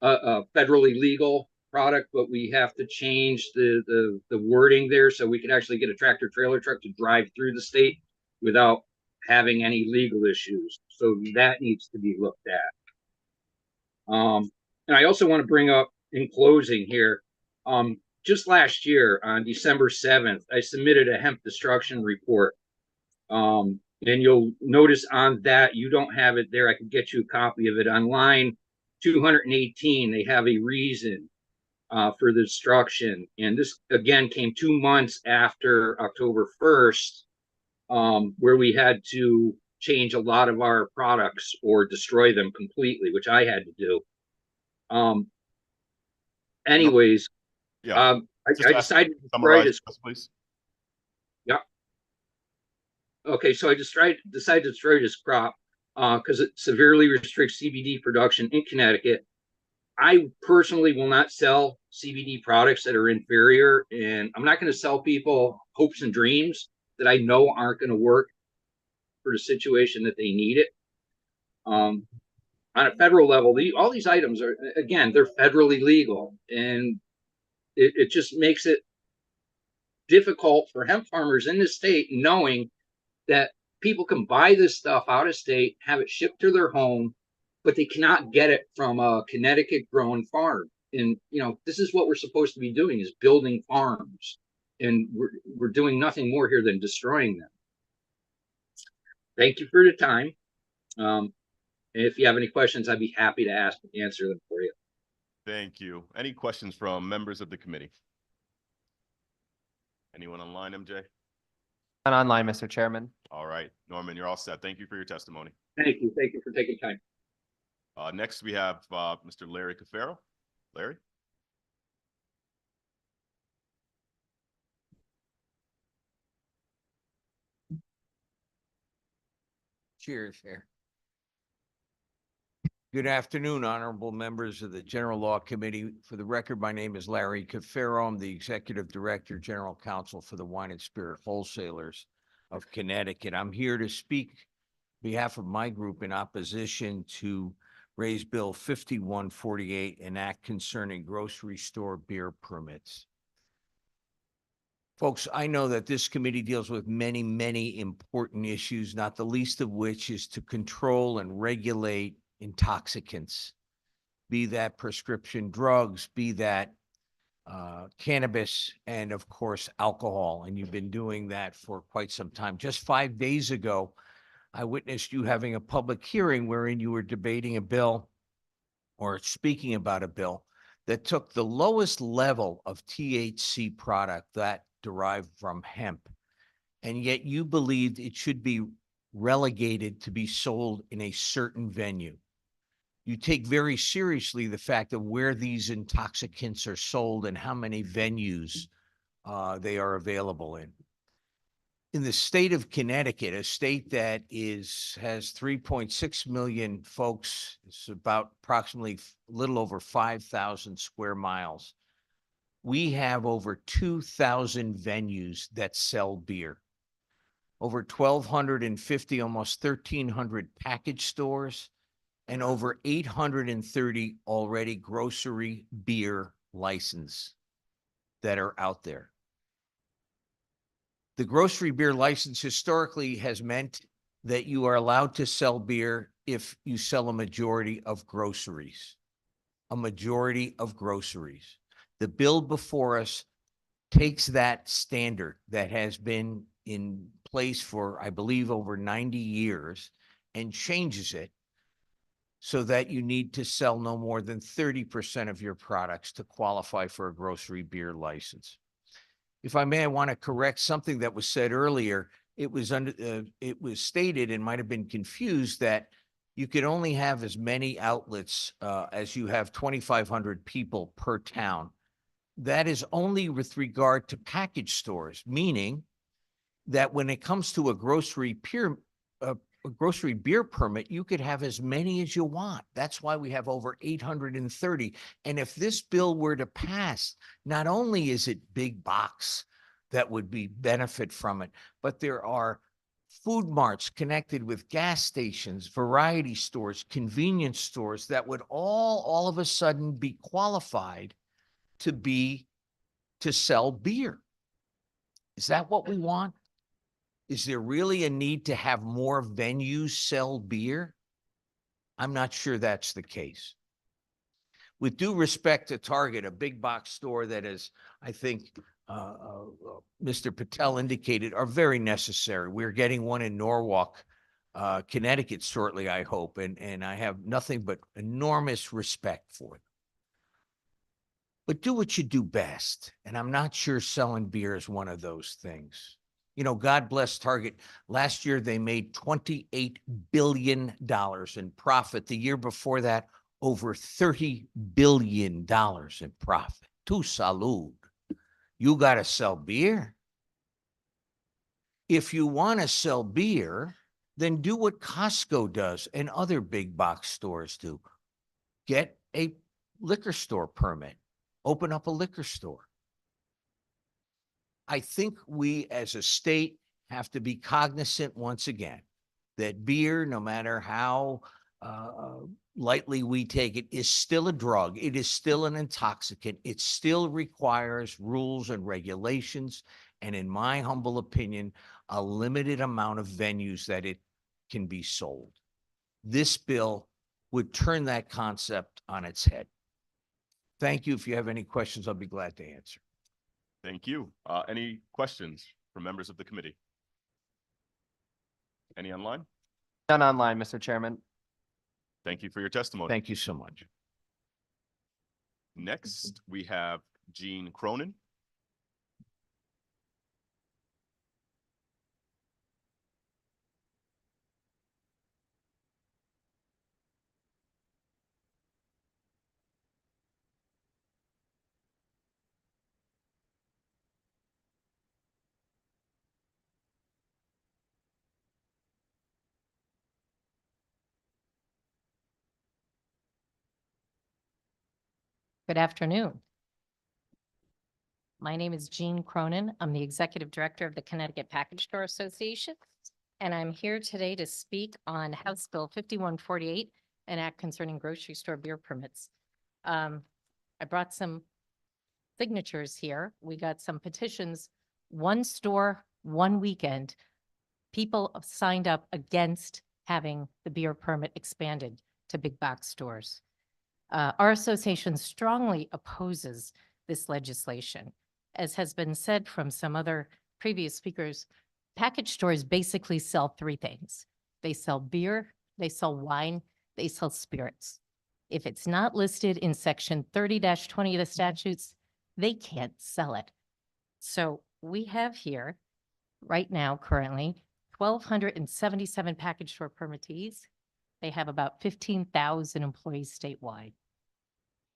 federally legal product, but we have to change the wording there so we can actually get a tractor trailer truck to drive through the state without having any legal issues. So that needs to be looked at. And I also want to bring up in closing here, just last year on December 7th, I submitted a hemp destruction report. And you'll notice on that, you don't have it there. I can get you a copy of it on line 218. They have a reason for the destruction. And this, again, came 2 months after October 1st, where we had to change a lot of our products or destroy them completely, which I had to do. Anyways, yeah. I decided to destroy this. Please. Yeah. Okay, so I decided to destroy this crop because it severely restricts CBD production in Connecticut. I personally will not sell CBD products that are inferior, and I'm not going to sell people hopes and dreams that I know aren't going to work for the situation that they need it. On a federal level, all these items are, again, they're federally legal, and it just makes it difficult for hemp farmers in the state, knowing that people can buy this stuff out of state, have it shipped to their home, but they cannot get it from a Connecticut grown farm. And, this is what we're supposed to be doing, is building farms. And we're doing nothing more here than destroying them. Thank you for the time. If you have any questions, I'd be happy to answer them for you. Thank you. Any questions from members of the committee? Anyone online, MJ? And online, Mr. Chairman. All right, Norman, you're all set. Thank you for your testimony. Thank you. Thank you for taking time. Next, we have Mr. Larry Cafaro. Larry? Cheers here. Good afternoon, honorable members of the General Law Committee. For the record, my name is Larry Cafaro. I'm the Executive Director, General Counsel for the Wine and Spirit Wholesalers of Connecticut. I'm here to speak on behalf of my group in opposition to Raise Bill 5148, an act concerning grocery store beer permits. Folks, I know that this committee deals with many, many important issues, not the least of which is to control and regulate intoxicants, be that prescription drugs, be that cannabis, and of course, alcohol. And you've been doing that for quite some time. Just 5 days ago, I witnessed you having a public hearing wherein you were debating a bill or speaking about a bill that took the lowest level of THC product that derived from hemp. And yet you believed it should be relegated to be sold in a certain venue. You take very seriously the fact of where these intoxicants are sold and how many venues they are available in. In the state of Connecticut, a state that has 3.6 million folks, it's about approximately a little over 5,000 square miles. We have over 2,000 venues that sell beer. Over 1,250, almost 1,300 package stores, and over 830 already grocery beer license that are out there. The grocery beer license historically has meant that you are allowed to sell beer if you sell a majority of groceries. A majority of groceries. The bill before us takes that standard that has been in place for, I believe, over 90 years and changes it so that you need to sell no more than 30% of your products to qualify for a grocery beer license. If I may, I want to correct something that was said earlier. It was stated and might have been confused that you could only have as many outlets as you have 2,500 people per town. That is only with regard to package stores, meaning that when it comes to a grocery beer permit, you could have as many as you want. That's why we have over 830. And if this bill were to pass, not only is it big box that would be benefit from it, but there are food marts connected with gas stations, variety stores, convenience stores that would all of a sudden be qualified to sell beer. Is that what we want? Is there really a need to have more venues sell beer? I'm not sure that's the case. With due respect to Target, a big box store that is, I think, Mr. Patel indicated, are very necessary. We're getting one in Norwalk, Connecticut shortly, I hope, and I have nothing but enormous respect for them. But do what you do best. And I'm not sure selling beer is one of those things. You know, God bless Target. Last year, they made $28 billion in profit. The year before that, over $30 billion in profit. Tu salud. You got to sell beer. If you want to sell beer, then do what Costco does and other big box stores do. Get a liquor store permit. Open up a liquor store. I think we as a state have to be cognizant once again that beer, no matter how lightly we take it, is still a drug. It is still an intoxicant. It still requires rules and regulations. And in my humble opinion, a limited amount of venues that it can be sold. This bill would turn that concept on its head. Thank you. If you have any questions, I'll be glad to answer. Thank you. Any questions from members of the committee? Any online? None online, Mr. Chairman. Thank you for your testimony. Thank you so much. Next, we have Gene Cronin. Good afternoon. My name is Jean Cronin. I'm the Executive Director of the Connecticut Package Store Association, and I'm here today to speak on House Bill 5148, an act concerning grocery store beer permits. I brought some signatures here. We got some petitions, one store, one weekend. People have signed up against having the beer permit expanded to big box stores. Our association strongly opposes this legislation. As has been said from some other previous speakers, package stores basically sell three things. They sell beer, they sell wine, they sell spirits. If it's not listed in section 30-20 of the statutes, they can't sell it. So we have here right now currently 1,277 package store permittees. They have about 15,000 employees statewide.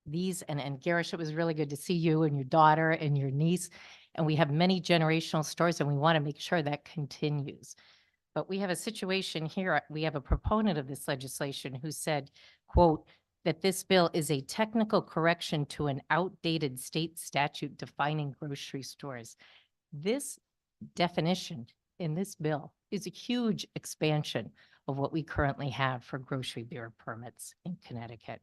These, and Garish, it was really good to see you and your daughter and your niece. And we have many generational stores and we want to make sure that continues. But we have a situation here, we have a proponent of this legislation who said, quote, that this bill is a technical correction to an outdated state statute defining grocery stores. This definition in this bill is a huge expansion of what we currently have for grocery beer permits in Connecticut.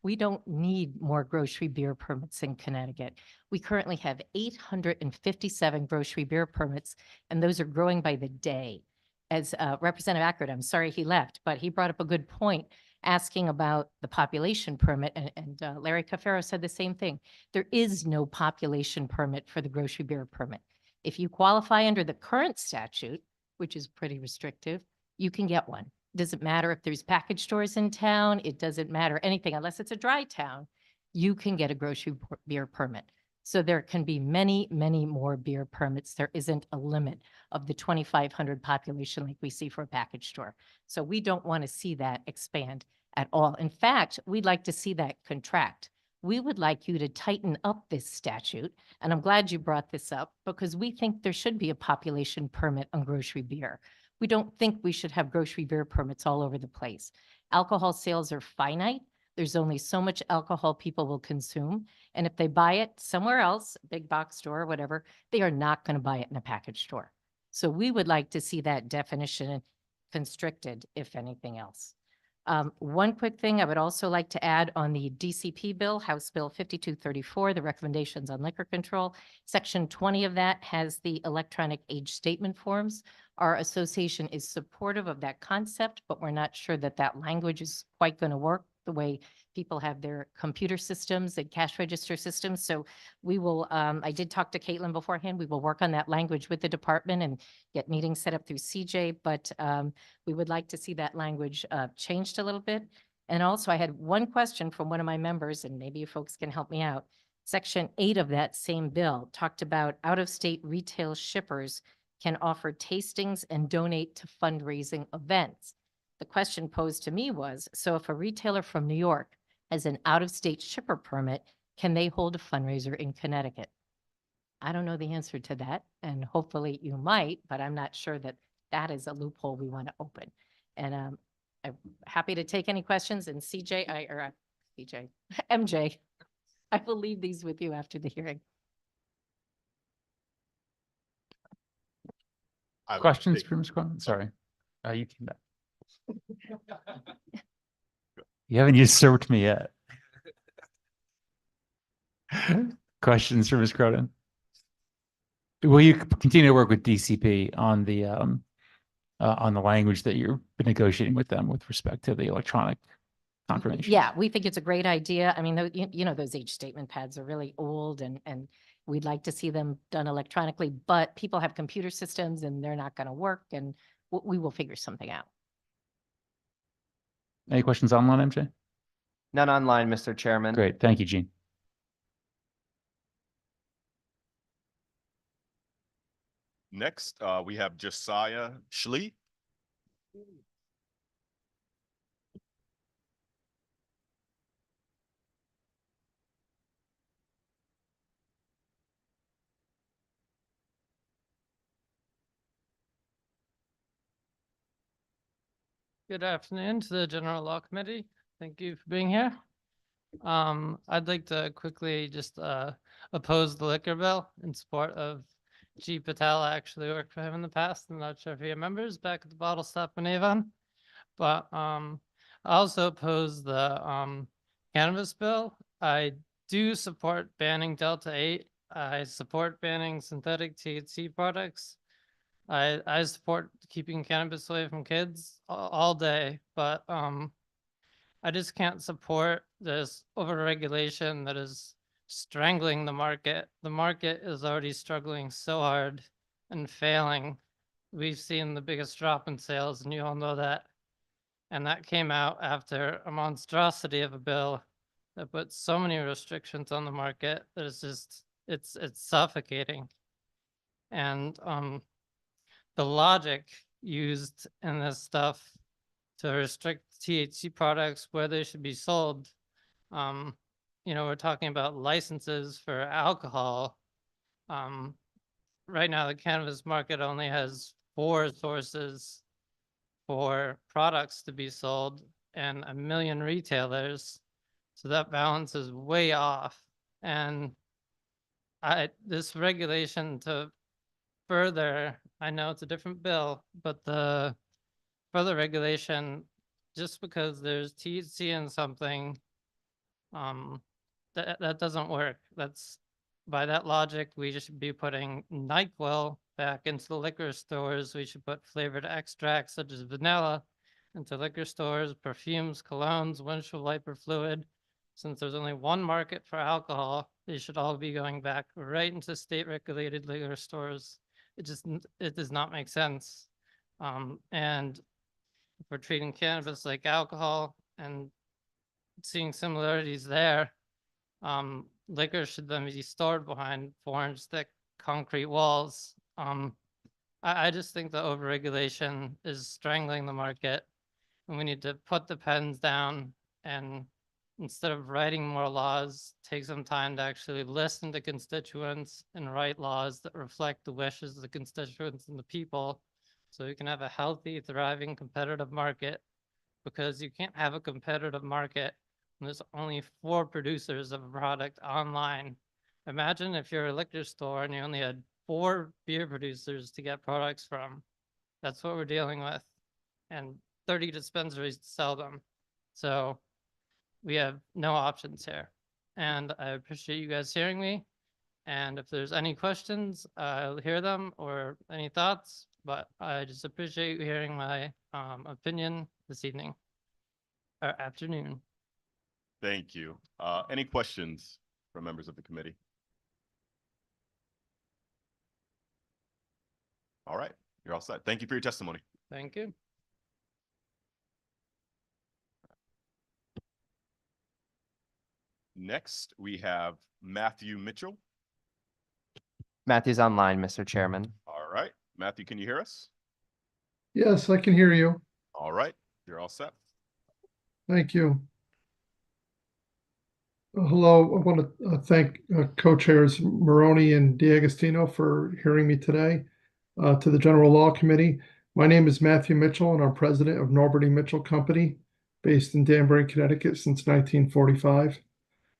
We don't need more grocery beer permits in Connecticut. We currently have 857 grocery beer permits, and those are growing by the day. As Representative Ackert, I'm sorry he left, but he brought up a good point asking about the population permit, and Larry Cafaro said the same thing. There is no population permit for the grocery beer permit. If you qualify under the current statute, which is pretty restrictive, you can get one. Doesn't matter if there's package stores in town. It doesn't matter anything unless it's a dry town. You can get a grocery beer permit. So there can be many, many more beer permits. There isn't a limit of the 2,500 population like we see for a package store. So we don't want to see that expand at all. In fact, we'd like to see that contract. We would like you to tighten up this statute. And I'm glad you brought this up because we think there should be a population permit on grocery beer. We don't think we should have grocery beer permits all over the place. Alcohol sales are finite. There's only so much alcohol people will consume. And if they buy it somewhere else, big box store or whatever, they are not going to buy it in a package store. So we would like to see that definition constricted, if anything else. One quick thing I would also like to add on the DCP bill, House Bill 5234, the recommendations on liquor control. Section 20 of that has the electronic age statement forms. Our association is supportive of that concept, but we're not sure that that language is quite going to work the way people have their computer systems and cash register systems. So we will, I did talk to Caitlin beforehand. We will work on that language with the department and get meetings set up through CJ, but we would like to see that language changed a little bit. And also I had one question from one of my members, and maybe you folks can help me out. Section 8 of that same bill talked about out-of-state retail shippers can offer tastings and donate to fundraising events. The question posed to me was, so if a retailer from New York has an out-of-state shipper permit, can they hold a fundraiser in Connecticut? I don't know the answer to that, and hopefully you might, but I'm not sure that that is a loophole we want to open. And I'm happy to take any questions, and MJ, I will leave these with you after the hearing. I would Questions think- for Ms. Cronin? Sorry. You came back. You haven't usurped me yet. Questions for Ms. Cronin? Will you continue to work with DCP on the language that you've been negotiating with them with respect to the electronic confirmation? Yeah, we think it's a great idea. I mean, you know, those age statement pads are really old and we'd like to see them done electronically, but people have computer systems and they're not going to work and we will figure something out. Any questions online, MJ? None online, Mr. Chairman. Great. Thank you, Gene. Next, we have Josiah Schlee. Good afternoon to the General Law Committee. Thank you for being here. I'd like to quickly just oppose the liquor bill in support of G. Patel. I actually worked for him in the past. I'm not sure if he remembers back at the bottle stop in Avon. But I also oppose the cannabis bill. I do support banning Delta 8. I support banning synthetic THC products. I support keeping cannabis away from kids all day, but I just can't support this overregulation that is strangling the market. The market is already struggling so hard and failing. We've seen the biggest drop in sales, and you all know that. And that came out after a monstrosity of a bill that put so many restrictions on the market that it's just it's suffocating. And the logic used in this stuff to restrict THC products where they should be sold. You know, we're talking about licenses for alcohol. Right now, the cannabis market only has 4 sources for products to be sold and 1 million retailers. So that balance is way off. And this regulation to further, I know it's a different bill, but the further regulation, just because there's THC in something, that doesn't work. That's by that logic, we should be putting NyQuil back into the liquor stores. We should put flavored extracts such as vanilla into liquor stores, perfumes, colognes, windshield wiper fluid. Since there's only one market for alcohol, they should all be going back right into state regulated liquor stores. It does not make sense. And if we're treating cannabis like alcohol and seeing similarities there, liquor should then be stored behind 4-inch thick concrete walls. I just think the overregulation is strangling the market, and we need to put the pens down and instead of writing more laws, take some time to actually listen to constituents and write laws that reflect the wishes of the constituents and the people, so we can have a healthy, thriving, competitive market. Because you can't have a competitive market when there's only 4 producers of a product online. Imagine if you're a liquor store and you only had 4 beer producers to get products from. That's what we're dealing with, and 30 dispensaries to sell them. So we have no options here. And I appreciate you guys hearing me. And if there's any questions, I'll hear them, or any thoughts, but I just appreciate you hearing my opinion this evening or afternoon. Thank you. Any questions from members of the committee? All right, you're all set. Thank you for your testimony. Thank you. Next, we have Matthew Mitchell. Matthew's online, Mr. Chairman. All right, Matthew, can you hear us? Yes, I can hear you. All right, you're all set. Thank you. Hello, I want to thank co-chairs Maroney and D'Agostino for hearing me today. To the General Law Committee, my name is Matthew Mitchell and I'm president of Norbert E. Mitchell Company based in Danbury, Connecticut since 1945.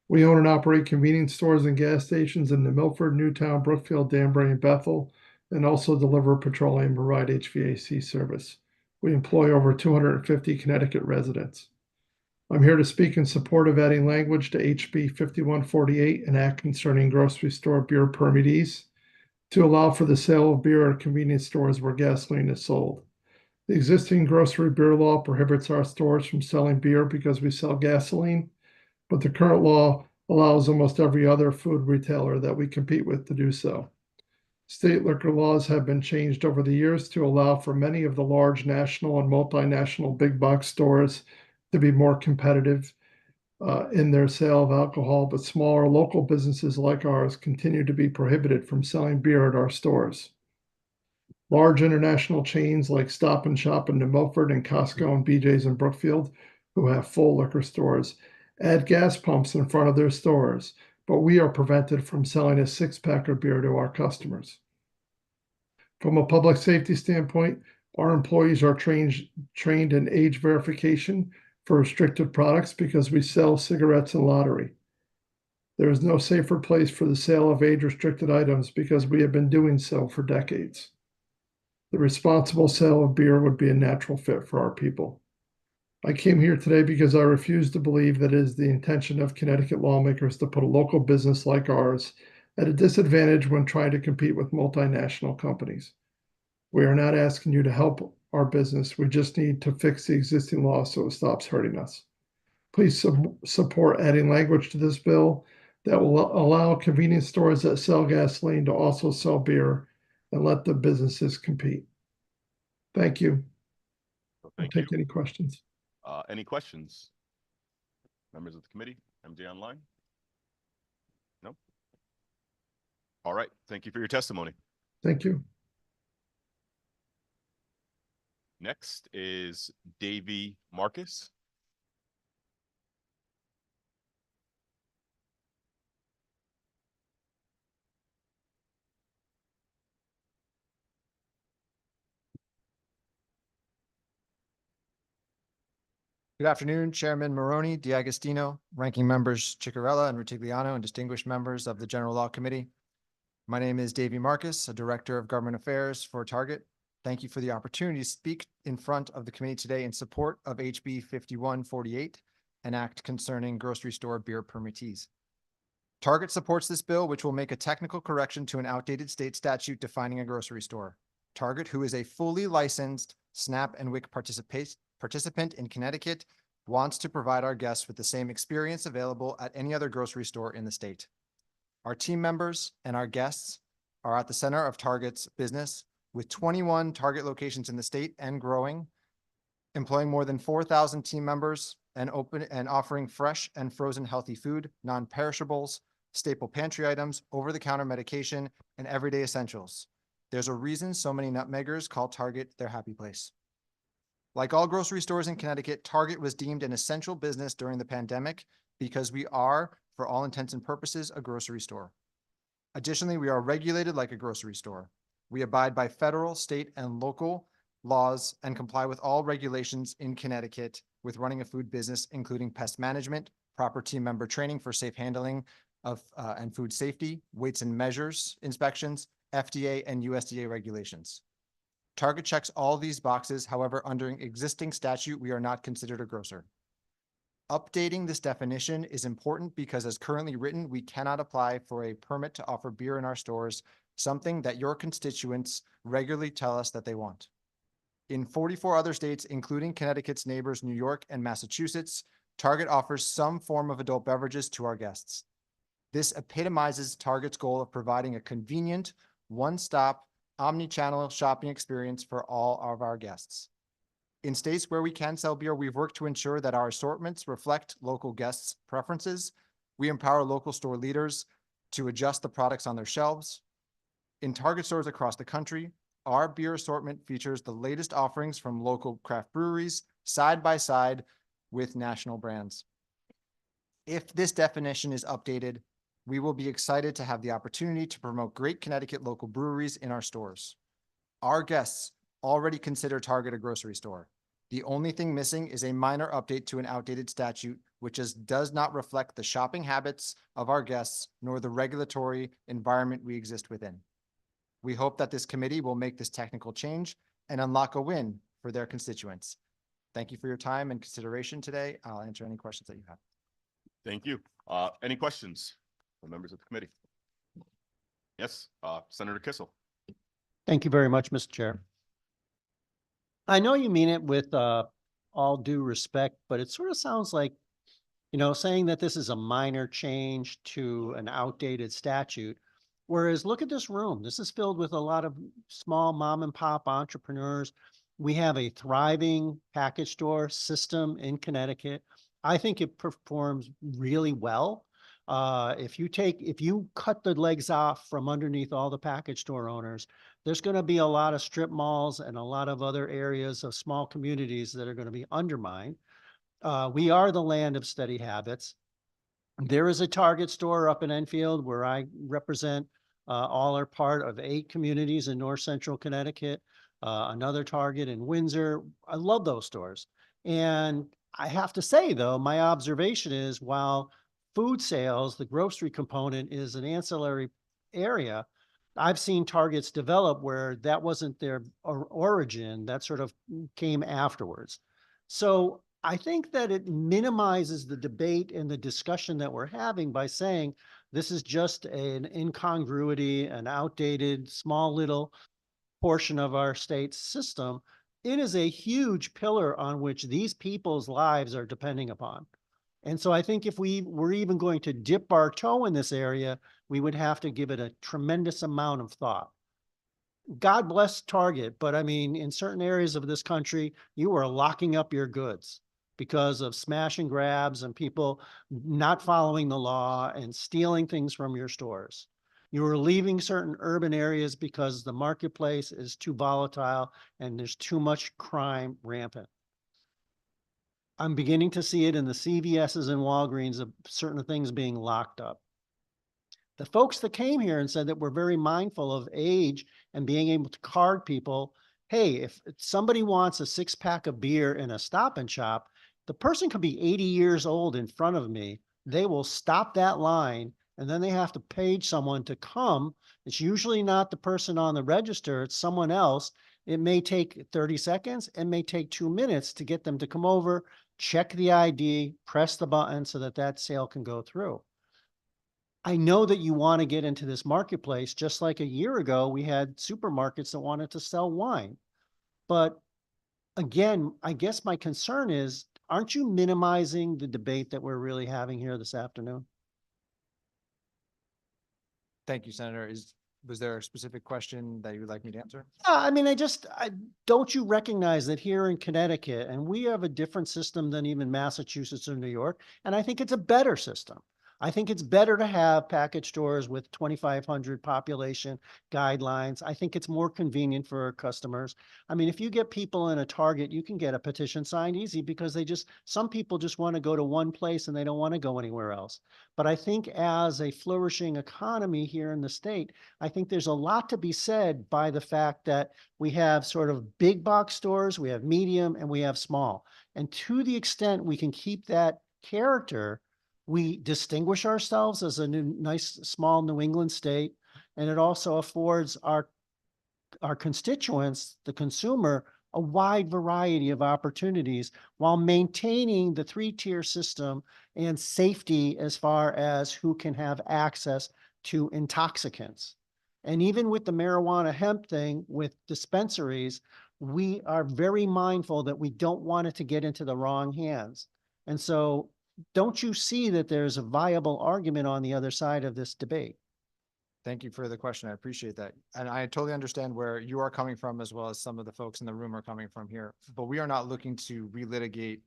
We own and operate convenience stores and gas stations in the Milford, Newtown, Brookfield, Danbury, and Bethel, and also deliver petroleum and provide HVAC service. We employ over 250 Connecticut residents. I'm here to speak in support of adding language to HB 5148, an act concerning grocery store beer permittees, to allow for the sale of beer at convenience stores where gasoline is sold. The existing grocery beer law prohibits our stores from selling beer because we sell gasoline, but the current law allows almost every other food retailer that we compete with to do so. State liquor laws have been changed over the years to allow for many of the large national and multinational big box stores to be more competitive in their sale of alcohol, but smaller local businesses like ours continue to be prohibited from selling beer at our stores. Large international chains like Stop and Shop in New Milford and Costco and BJ's in Brookfield, who have full liquor stores, add gas pumps in front of their stores, but we are prevented from selling a six-pack of beer to our customers. From a public safety standpoint, our employees are trained in age verification for restricted products because we sell cigarettes and lottery. There is no safer place for the sale of age-restricted items because we have been doing so for decades. The responsible sale of beer would be a natural fit for our people. I came here today because I refuse to believe that it is the intention of Connecticut lawmakers to put a local business like ours at a disadvantage when trying to compete with multinational companies. We are not asking you to help our business. We just need to fix the existing law so it stops hurting us. Please support adding language to this bill that will allow convenience stores that sell gasoline to also sell beer and let the businesses compete. Thank you. I'll take any questions. Any questions? Members of the committee, MJ online? No? All right, thank you for your testimony. Thank you. Next is Davy Marcus. Good afternoon, Chairman Maroney, D'Agostino, ranking members Ciccarella and Rutigliano, and distinguished members of the General Law Committee. My name is Davy Marcus, a Director of Government Affairs for Target. Thank you for the opportunity to speak in front of the committee today in support of HB 5148, an act concerning grocery store beer permittees. Target supports this bill, which will make a technical correction to an outdated state statute defining a grocery store. Target, who is a fully licensed SNAP and WIC participant in Connecticut, wants to provide our guests with the same experience available at any other grocery store in the state. Our team members and our guests are at the center of Target's business, with 21 Target locations in the state and growing, employing more than 4,000 team members and offering fresh and frozen healthy food, non-perishables, staple pantry items, over-the-counter medication, and everyday essentials. There's a reason so many nutmeggers call Target their happy place. Like all grocery stores in Connecticut, Target was deemed an essential business during the pandemic because we are, for all intents and purposes, a grocery store. Additionally, we are regulated like a grocery store. We abide by federal, state, and local laws and comply with all regulations in Connecticut with running a food business, including pest management, proper team member training for safe handling of and food safety, weights and measures inspections, FDA and USDA regulations. Target checks all these boxes. However, under existing statute, we are not considered a grocer. Updating this definition is important because as currently written, we cannot apply for a permit to offer beer in our stores, something that your constituents regularly tell us that they want. In 44 other states, including Connecticut's neighbors, New York and Massachusetts, Target offers some form of adult beverages to our guests. This epitomizes Target's goal of providing a convenient, one-stop, omni-channel shopping experience for all of our guests. In states where we can sell beer, we've worked to ensure that our assortments reflect local guests' preferences. We empower local store leaders to adjust the products on their shelves. In Target stores across the country, our beer assortment features the latest offerings from local craft breweries side by side with national brands. If this definition is updated, we will be excited to have the opportunity to promote great Connecticut local breweries in our stores. Our guests already consider Target a grocery store. The only thing missing is a minor update to an outdated statute, which does not reflect the shopping habits of our guests nor the regulatory environment we exist within. We hope that this committee will make this technical change and unlock a win for their constituents. Thank you for your time and consideration today. I'll answer any questions that you have. Thank you. Any questions from members of the committee? Yes, Senator Kissel. Thank you very much, Mr. Chair. I know you mean it with all due respect, but it sort of sounds like, saying that this is a minor change to an outdated statute. Whereas look at this room. This is filled with a lot of small mom and pop entrepreneurs. We have a thriving package store system in Connecticut. I think it performs really well. If you cut the legs off from underneath all the package store owners, there's going to be a lot of strip malls and a lot of other areas of small communities that are going to be undermined. We are the land of steady habits. There is a Target store up in Enfield where I represent, all are part of 8 communities in North Central Connecticut. Another Target in Windsor. I love those stores. And I have to say though, my observation is while food sales, the grocery component is an ancillary area, I've seen Targets develop where that wasn't their origin, that sort of came afterwards. So I think that it minimizes the debate and the discussion that we're having by saying this is just an incongruity, an outdated, small little portion of our state system. It is a huge pillar on which these people's lives are depending upon. And so I think if we were even going to dip our toe in this area, we would have to give it a tremendous amount of thought. God bless Target, but I mean, in certain areas of this country, you are locking up your goods because of smash and grabs and people not following the law and stealing things from your stores. You are leaving certain urban areas because the marketplace is too volatile and there's too much crime rampant. I'm beginning to see it in the CVS's and Walgreens of certain things being locked up. The folks that came here and said that we're very mindful of age and being able to card people, hey, if somebody wants a 6-pack of beer in a Stop and Shop, the person could be 80 years old in front of me. They will stop that line and then they have to page someone to come. It's usually not the person on the register, it's someone else. It may take 30 seconds, it may take 2 minutes to get them to come over, check the ID, press the button so that that sale can go through. I know that you want to get into this marketplace, just like a year ago, we had supermarkets that wanted to sell wine. But again, I guess my concern is, aren't you minimizing the debate that we're really having here this afternoon? Thank you, Senator. Was there a specific question that you would like me to answer? I mean, don't you recognize that here in Connecticut, and we have a different system than even Massachusetts or New York, and I think it's a better system. I think it's better to have package stores with 2,500 population guidelines. I think it's more convenient for our customers. I mean, if you get people in a Target, you can get a petition signed easy because some people just want to go to one place and they don't want to go anywhere else. But I think as a flourishing economy here in the state, I think there's a lot to be said by the fact that we have sort of big box stores, we have medium, and we have small. And to the extent we can keep that character, we distinguish ourselves as a nice small New England state, and it also affords our constituents, the consumer, a wide variety of opportunities while maintaining the 3-tier system and safety as far as who can have access to intoxicants. And even with the marijuana hemp thing with dispensaries, we are very mindful that we don't want it to get into the wrong hands. And so don't you see that there's a viable argument on the other side of this debate? Thank you for the question. I appreciate that. And I totally understand where you are coming from as well as some of the folks in the room are coming from here. But we are not looking to relitigate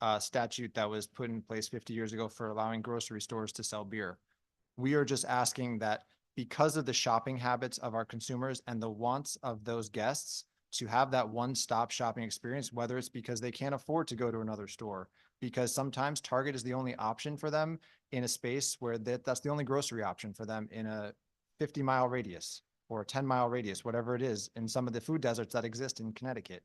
a statute that was put in place 50 years ago for allowing grocery stores to sell beer. We are just asking that because of the shopping habits of our consumers and the wants of those guests to have that one-stop shopping experience, whether it's because they can't afford to go to another store, because sometimes Target is the only option for them in a space where that's the only grocery option for them in a 50-mile radius or a 10-mile radius, whatever it is, in some of the food deserts that exist in Connecticut.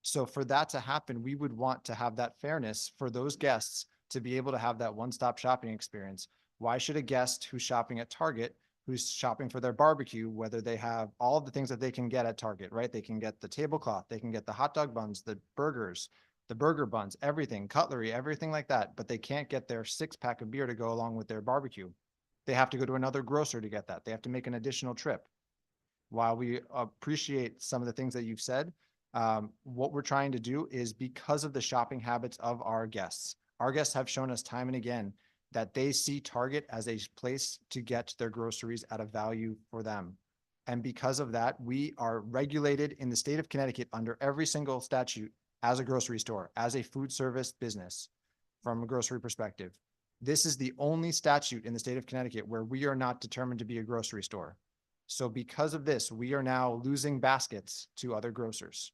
So for that to happen, we would want to have that fairness for those guests to be able to have that one-stop shopping experience. Why should a guest who's shopping at Target who's shopping for their barbecue, whether they have all of the things that they can get at Target, right? They can get the tablecloth, they can get the hot dog buns, the burgers, the burger buns, everything, cutlery, everything like that, but they can't get their 6-pack of beer to go along with their barbecue. They have to go to another grocer to get that. They have to make an additional trip. While we appreciate some of the things that you've said, what we're trying to do is, because of the shopping habits of our guests have shown us time and again that they see Target as a place to get their groceries at a value for them. And because of that, we are regulated in the state of Connecticut under every single statute as a grocery store, as a food service business from a grocery perspective. This is the only statute in the state of Connecticut where we are not determined to be a grocery store. So because of this, we are now losing baskets to other grocers,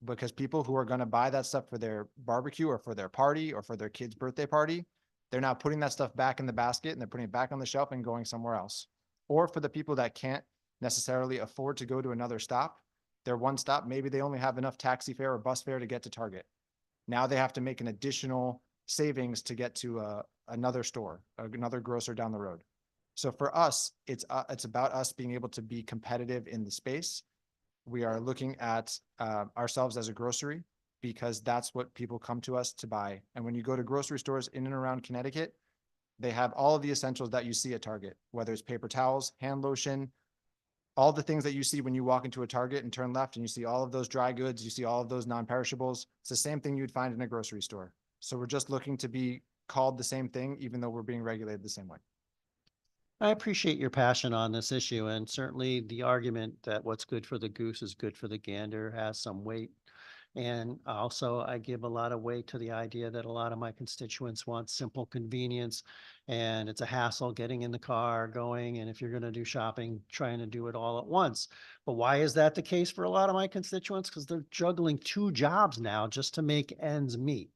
because people who are going to buy that stuff for their barbecue or for their party or for their kid's birthday party, they're now putting that stuff back in the basket and they're putting it back on the shelf and going somewhere else. Or for the people that can't necessarily afford to go to another stop, their one stop, maybe they only have enough taxi fare or bus fare to get to Target. Now they have to make an additional savings to get to another store, another grocer down the road. So for us, it's about us being able to be competitive in the space. We are looking at ourselves as a grocery, because that's what people come to us to buy. And when you go to grocery stores in and around Connecticut, they have all of the essentials that you see at Target, whether it's paper towels, hand lotion, all the things that you see when you walk into a Target and turn left and you see all of those dry goods, you see all of those non-perishables. It's the same thing you'd find in a grocery store. So we're just looking to be called the same thing, even though we're being regulated the same way. I appreciate your passion on this issue, and certainly the argument that what's good for the goose is good for the gander has some weight. And also, I give a lot of weight to the idea that a lot of my constituents want simple convenience, and it's a hassle getting in the car, going, and if you're going to do shopping, trying to do it all at once. But why is that the case for a lot of my constituents? Because they're juggling 2 jobs now just to make ends meet.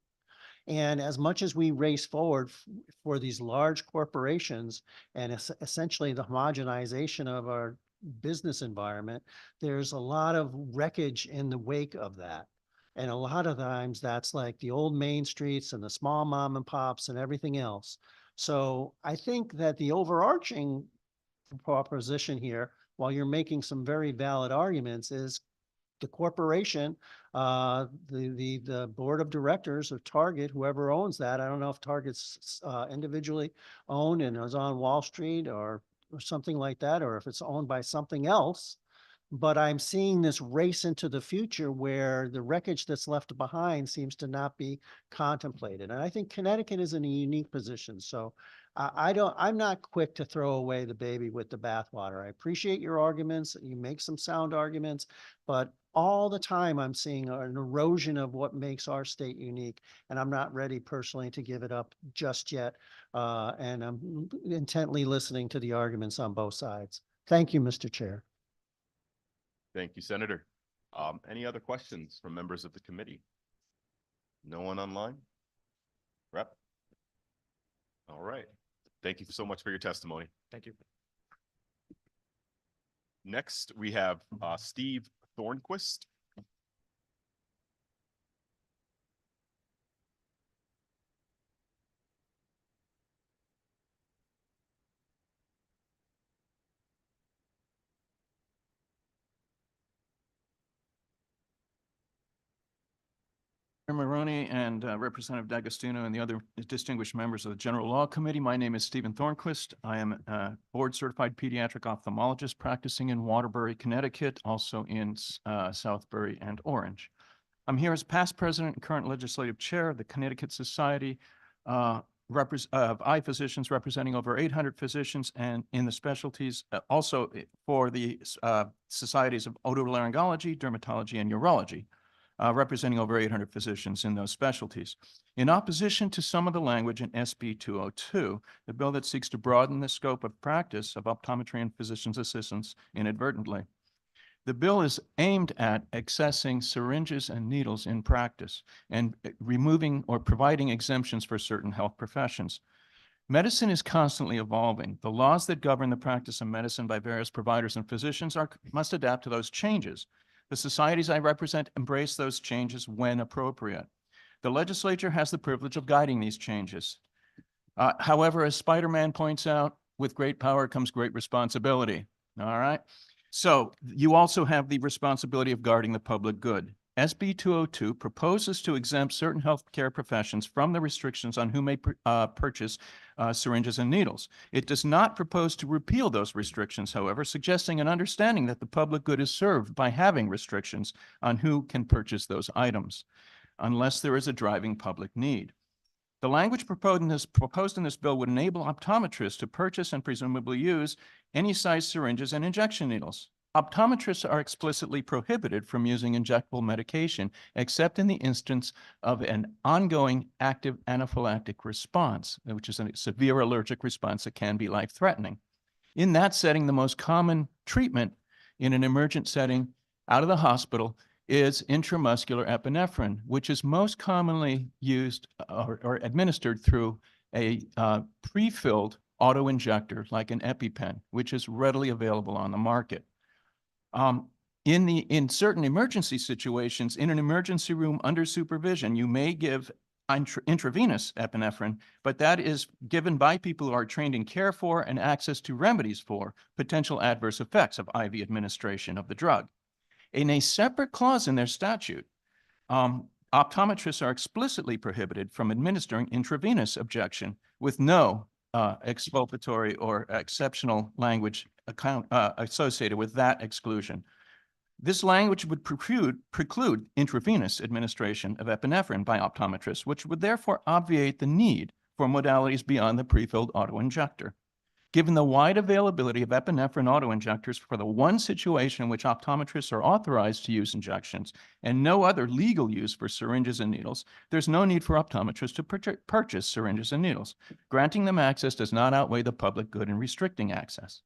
And as much as we race forward for these large corporations and essentially the homogenization of our business environment, there's a lot of wreckage in the wake of that. And a lot of times that's like the old main streets and the small mom and pops and everything else. So I think that the overarching proposition here, while you're making some very valid arguments, is the corporation, the board of directors of Target, whoever owns that. I don't know if Target's individually owned and is on Wall Street or something like that, or if it's owned by something else. But I'm seeing this race into the future where the wreckage that's left behind seems to not be contemplated. And I think Connecticut is in a unique position. So I'm not quick to throw away the baby with the bathwater. I appreciate your arguments. You make some sound arguments, but all the time I'm seeing an erosion of what makes our state unique. And I'm not ready personally to give it up just yet. And I'm intently listening to the arguments on both sides. Thank you, Mr. Chair. Thank you, Senator. Any other questions from members of the committee? No one online? Rep? All right. Thank you so much for your testimony. Thank you. Next, we have Steve Thornquist. Maroney and Representative D'Agostino and the other distinguished members of the General Law Committee. My name is Stephen Thornquist. I am a board-certified pediatric ophthalmologist practicing in Waterbury, Connecticut, also in Southbury and Orange. I'm here as past president and current legislative chair of the Connecticut Society of Eye Physicians, representing over 800 physicians, and in the specialties also for the societies of otolaryngology, dermatology, and urology. Representing over 800 physicians in those specialties. In opposition to some of the language in SB 202, the bill that seeks to broaden the scope of practice of optometry and physician's assistants inadvertently. The bill is aimed at accessing syringes and needles in practice and removing or providing exemptions for certain health professions. Medicine is constantly evolving. The laws that govern the practice of medicine by various providers and physicians must adapt to those changes. The societies I represent embrace those changes when appropriate. The legislature has the privilege of guiding these changes. However, as Spider-Man points out, with great power comes great responsibility. All right. So you also have the responsibility of guarding the public good. SB 202 proposes to exempt certain healthcare professions from the restrictions on who may purchase syringes and needles. It does not propose to repeal those restrictions, however, suggesting an understanding that the public good is served by having restrictions on who can purchase those items, unless there is a driving public need. The language proposed in this bill would enable optometrists to purchase and presumably use any size syringes and injection needles. Optometrists are explicitly prohibited from using injectable medication, except in the instance of an ongoing active anaphylactic response, which is a severe allergic response that can be life-threatening. In that setting, the most common treatment in an emergent setting out of the hospital is intramuscular epinephrine, which is most commonly used or administered through a pre-filled auto-injector like an EpiPen, which is readily available on the market. In certain emergency situations, in an emergency room under supervision, you may give intravenous epinephrine, but that is given by people who are trained in care for and access to remedies for potential adverse effects of IV administration of the drug. In a separate clause in their statute, optometrists are explicitly prohibited from administering intravenous injection with no exculpatory or exceptional language associated with that exclusion. This language would preclude intravenous administration of epinephrine by optometrists, which would therefore obviate the need for modalities beyond the pre-filled auto-injector. Given the wide availability of epinephrine auto-injectors for the one situation in which optometrists are authorized to use injections and no other legal use for syringes and needles, there's no need for optometrists to purchase syringes and needles. Granting them access does not outweigh the public good in restricting access.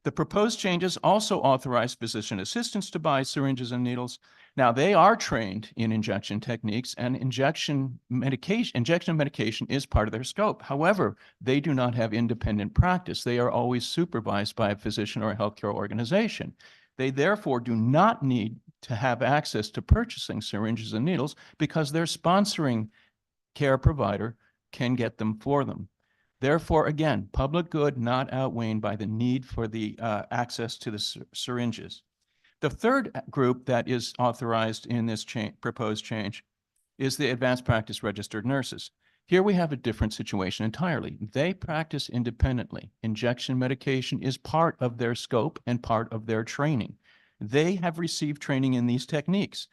The proposed changes also authorize physician assistants to buy syringes and needles. Now, they are trained in injection techniques, and injection of medication is part of their scope. However, they do not have independent practice. They are always supervised by a physician or a healthcare organization. They therefore do not need to have access to purchasing syringes and needles because their sponsoring care provider can get them for them. Therefore, again, public good not outweighed by the need for the access to the syringes. The third group that is authorized in this proposed change is the advanced practice registered nurses. Here we have a different situation entirely. They practice independently. Injection medication is part of their scope and part of their training. They have received training in these techniques.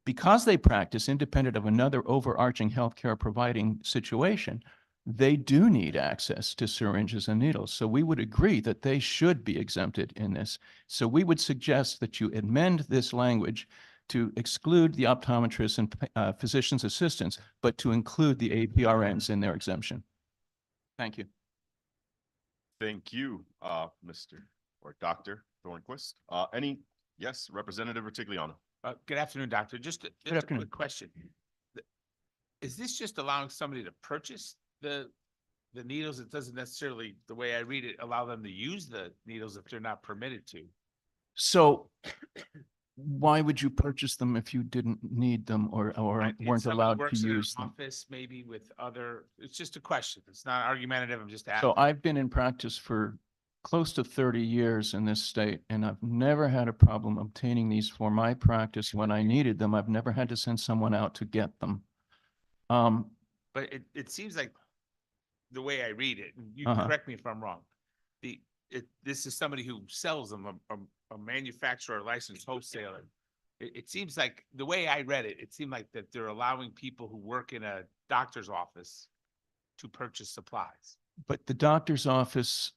Because they practice independent of another overarching healthcare providing situation, they do need access to syringes and needles. So we would agree that they should be exempted in this. So we would suggest that you amend this language to exclude the optometrists and physician's assistants, but to include the APRNs in their exemption. Thank you. Thank you, Mr. or Dr. Thornquist. Yes, Representative Retigliano. Good afternoon, Doctor. Just a quick question. Is this just allowing somebody to purchase the needles? It doesn't necessarily, the way I read it, allow them to use the needles if they're not permitted to. So why would you purchase them if you didn't need them or Right? And weren't somebody allowed works to in an use them? Office maybe with other, it's just a question. It's not argumentative. I'm just asking. So I've been in practice for close to 30 years in this state, and I've never had a problem obtaining these for my practice when I needed them. I've never had to send someone out to get them. But it seems like the way I read it, and you can correct me if I'm wrong. This is somebody who sells them, a manufacturer, or licensed wholesaler. It seems like the way I read it, it seemed like that they're allowing people who work in a doctor's office to purchase supplies. But the doctor's office,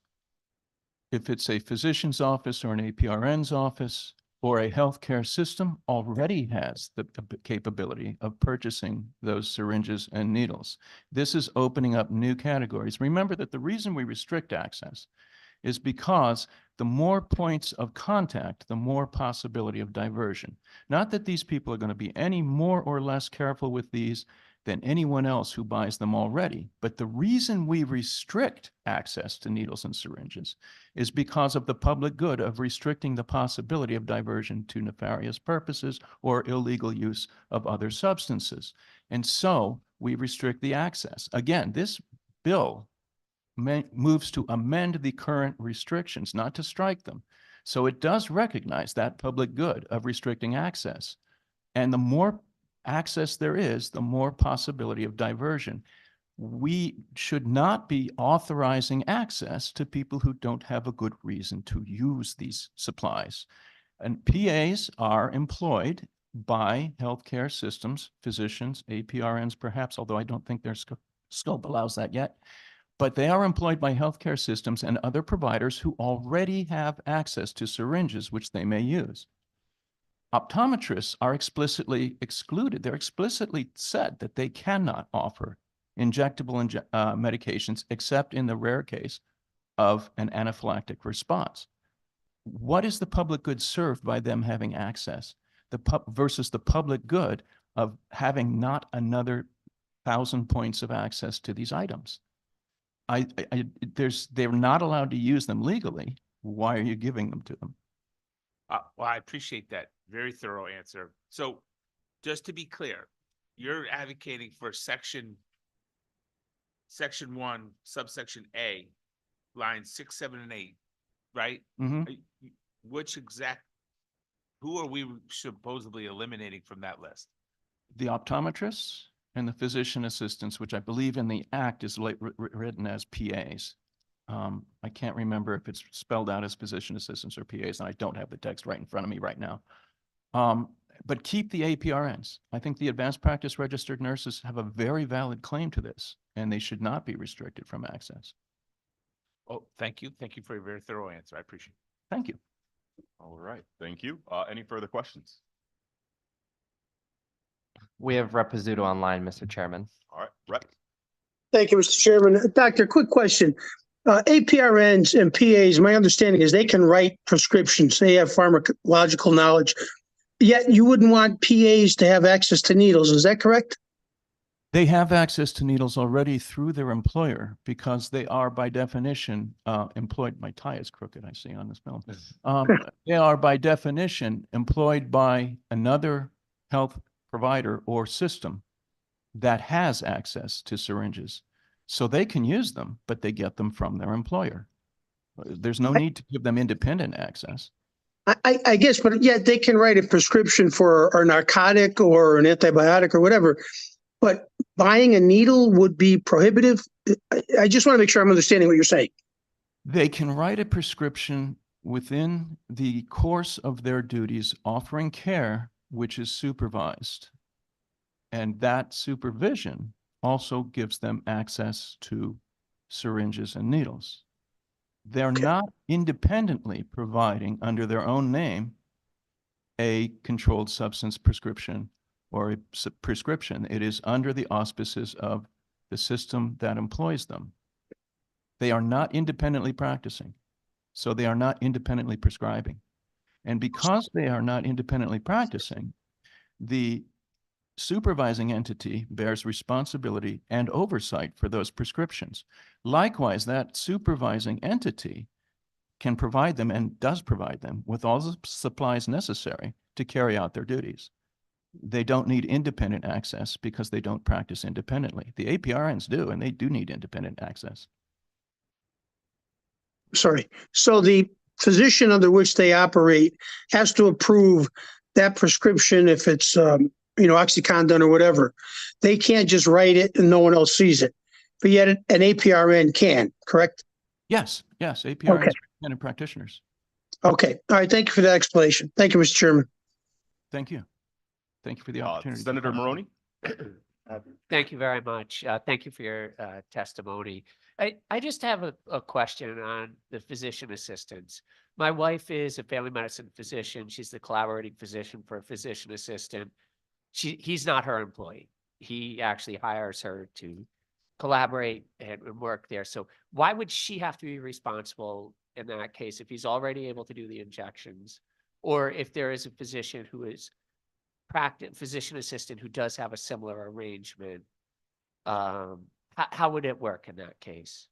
if it's a physician's office or an APRN's office or a healthcare system, already has the capability of purchasing those syringes and needles. This is opening up new categories. Remember that the reason we restrict access is because the more points of contact, the more possibility of diversion. Not that these people are going to be any more or less careful with these than anyone else who buys them already. But the reason we restrict access to needles and syringes is because of the public good of restricting the possibility of diversion to nefarious purposes or illegal use of other substances. And so we restrict the access. Again, this bill moves to amend the current restrictions, not to strike them. So it does recognize that public good of restricting access. And the more access there is, the more possibility of diversion. We should not be authorizing access to people who don't have a good reason to use these supplies. And PAs are employed by healthcare systems, physicians, APRNs perhaps, although I don't think their scope allows that yet. But they are employed by healthcare systems and other providers who already have access to syringes, which they may use. Optometrists are explicitly excluded. They're explicitly said that they cannot offer injectable medications except in the rare case of an anaphylactic response. What is the public good served by them having access versus the public good of having not another 1,000 points of access to these items? They're not allowed to use them legally. Why are you giving them to them? Well, I appreciate that. Very thorough answer. So just to be clear, you're advocating for section 1, subsection A, lines 6, 7, and 8, right? Who are we supposedly eliminating from that list? The optometrists and the physician assistants, which I believe in the act is written as PAs. I can't remember if it's spelled out as physician assistants or PAs, and I don't have the text right in front of me right now. But keep the APRNs. I think the advanced practice registered nurses have a very valid claim to this, and they should not be restricted from access. Oh, thank you. Thank you for a very thorough answer. I appreciate it. Thank you. All right, thank you. Any further questions? We have Rep. Pizzuto online, Mr. Chairman. All right, Rep. Thank you, Mr. Chairman. Doctor, quick question. APRNs and PAs, my understanding is they can write prescriptions. They have pharmacological knowledge. Yet you wouldn't want PAs to have access to needles. Is that correct? They have access to needles already through their employer because they are by definition employed. My tie is crooked, I see on this film. They are by definition employed by another health provider or system that has access to syringes. So they can use them, but they get them from their employer. There's no need to give them independent access. I guess, but yet they can write a prescription for a narcotic or an antibiotic or whatever. But buying a needle would be prohibitive. I just want to make sure I'm understanding what you're saying. They can write a prescription within the course of their duties, offering care which is supervised. And that supervision also gives them access to syringes and needles. They're not independently providing under their own name a controlled substance prescription or a prescription. It is under the auspices of the system that employs them. They are not independently practicing, so they are not independently prescribing. And because they are not independently practicing, the supervising entity bears responsibility and oversight for those prescriptions. Likewise, that supervising entity can provide them and does provide them with all the supplies necessary to carry out their duties. They don't need independent access because they don't practice independently. The APRNs do, and they do need independent access. Sorry. So the physician under which they operate has to approve that prescription if it's, OxyContin or whatever. They can't just write it and no one else sees it. But yet an APRN can, correct? Yes, APRNs are independent practitioners. Okay. All right. Thank you for that explanation. Thank you, Mr. Chairman. Thank you. Thank you for the opportunity. Senator Maroney. Thank you very much. Thank you for your testimony. I just have a question on the physician assistants. My wife is a family medicine physician. She's the collaborating physician for a physician assistant. He's not her employee. He actually hires her to collaborate and work there. So why would she have to be responsible in that case if he's already able to do the injections? Or if there is a physician who is physician assistant who does have a similar arrangement, how would it work in that case?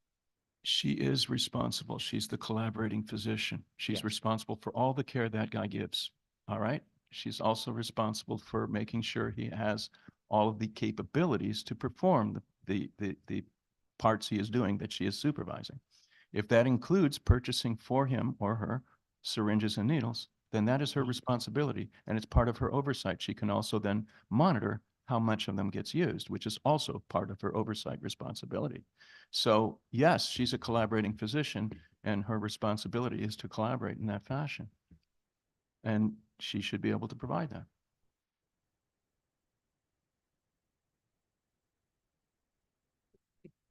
She is responsible. She's the collaborating physician. She's responsible for all the care that guy gives. All right. She's also responsible for making sure he has all of the capabilities to perform the parts he is doing that she is supervising. If that includes purchasing for him or her syringes and needles, then that is her responsibility and it's part of her oversight. She can also then monitor how much of them gets used, which is also part of her oversight responsibility. So yes, she's a collaborating physician and her responsibility is to collaborate in that fashion. And she should be able to provide that.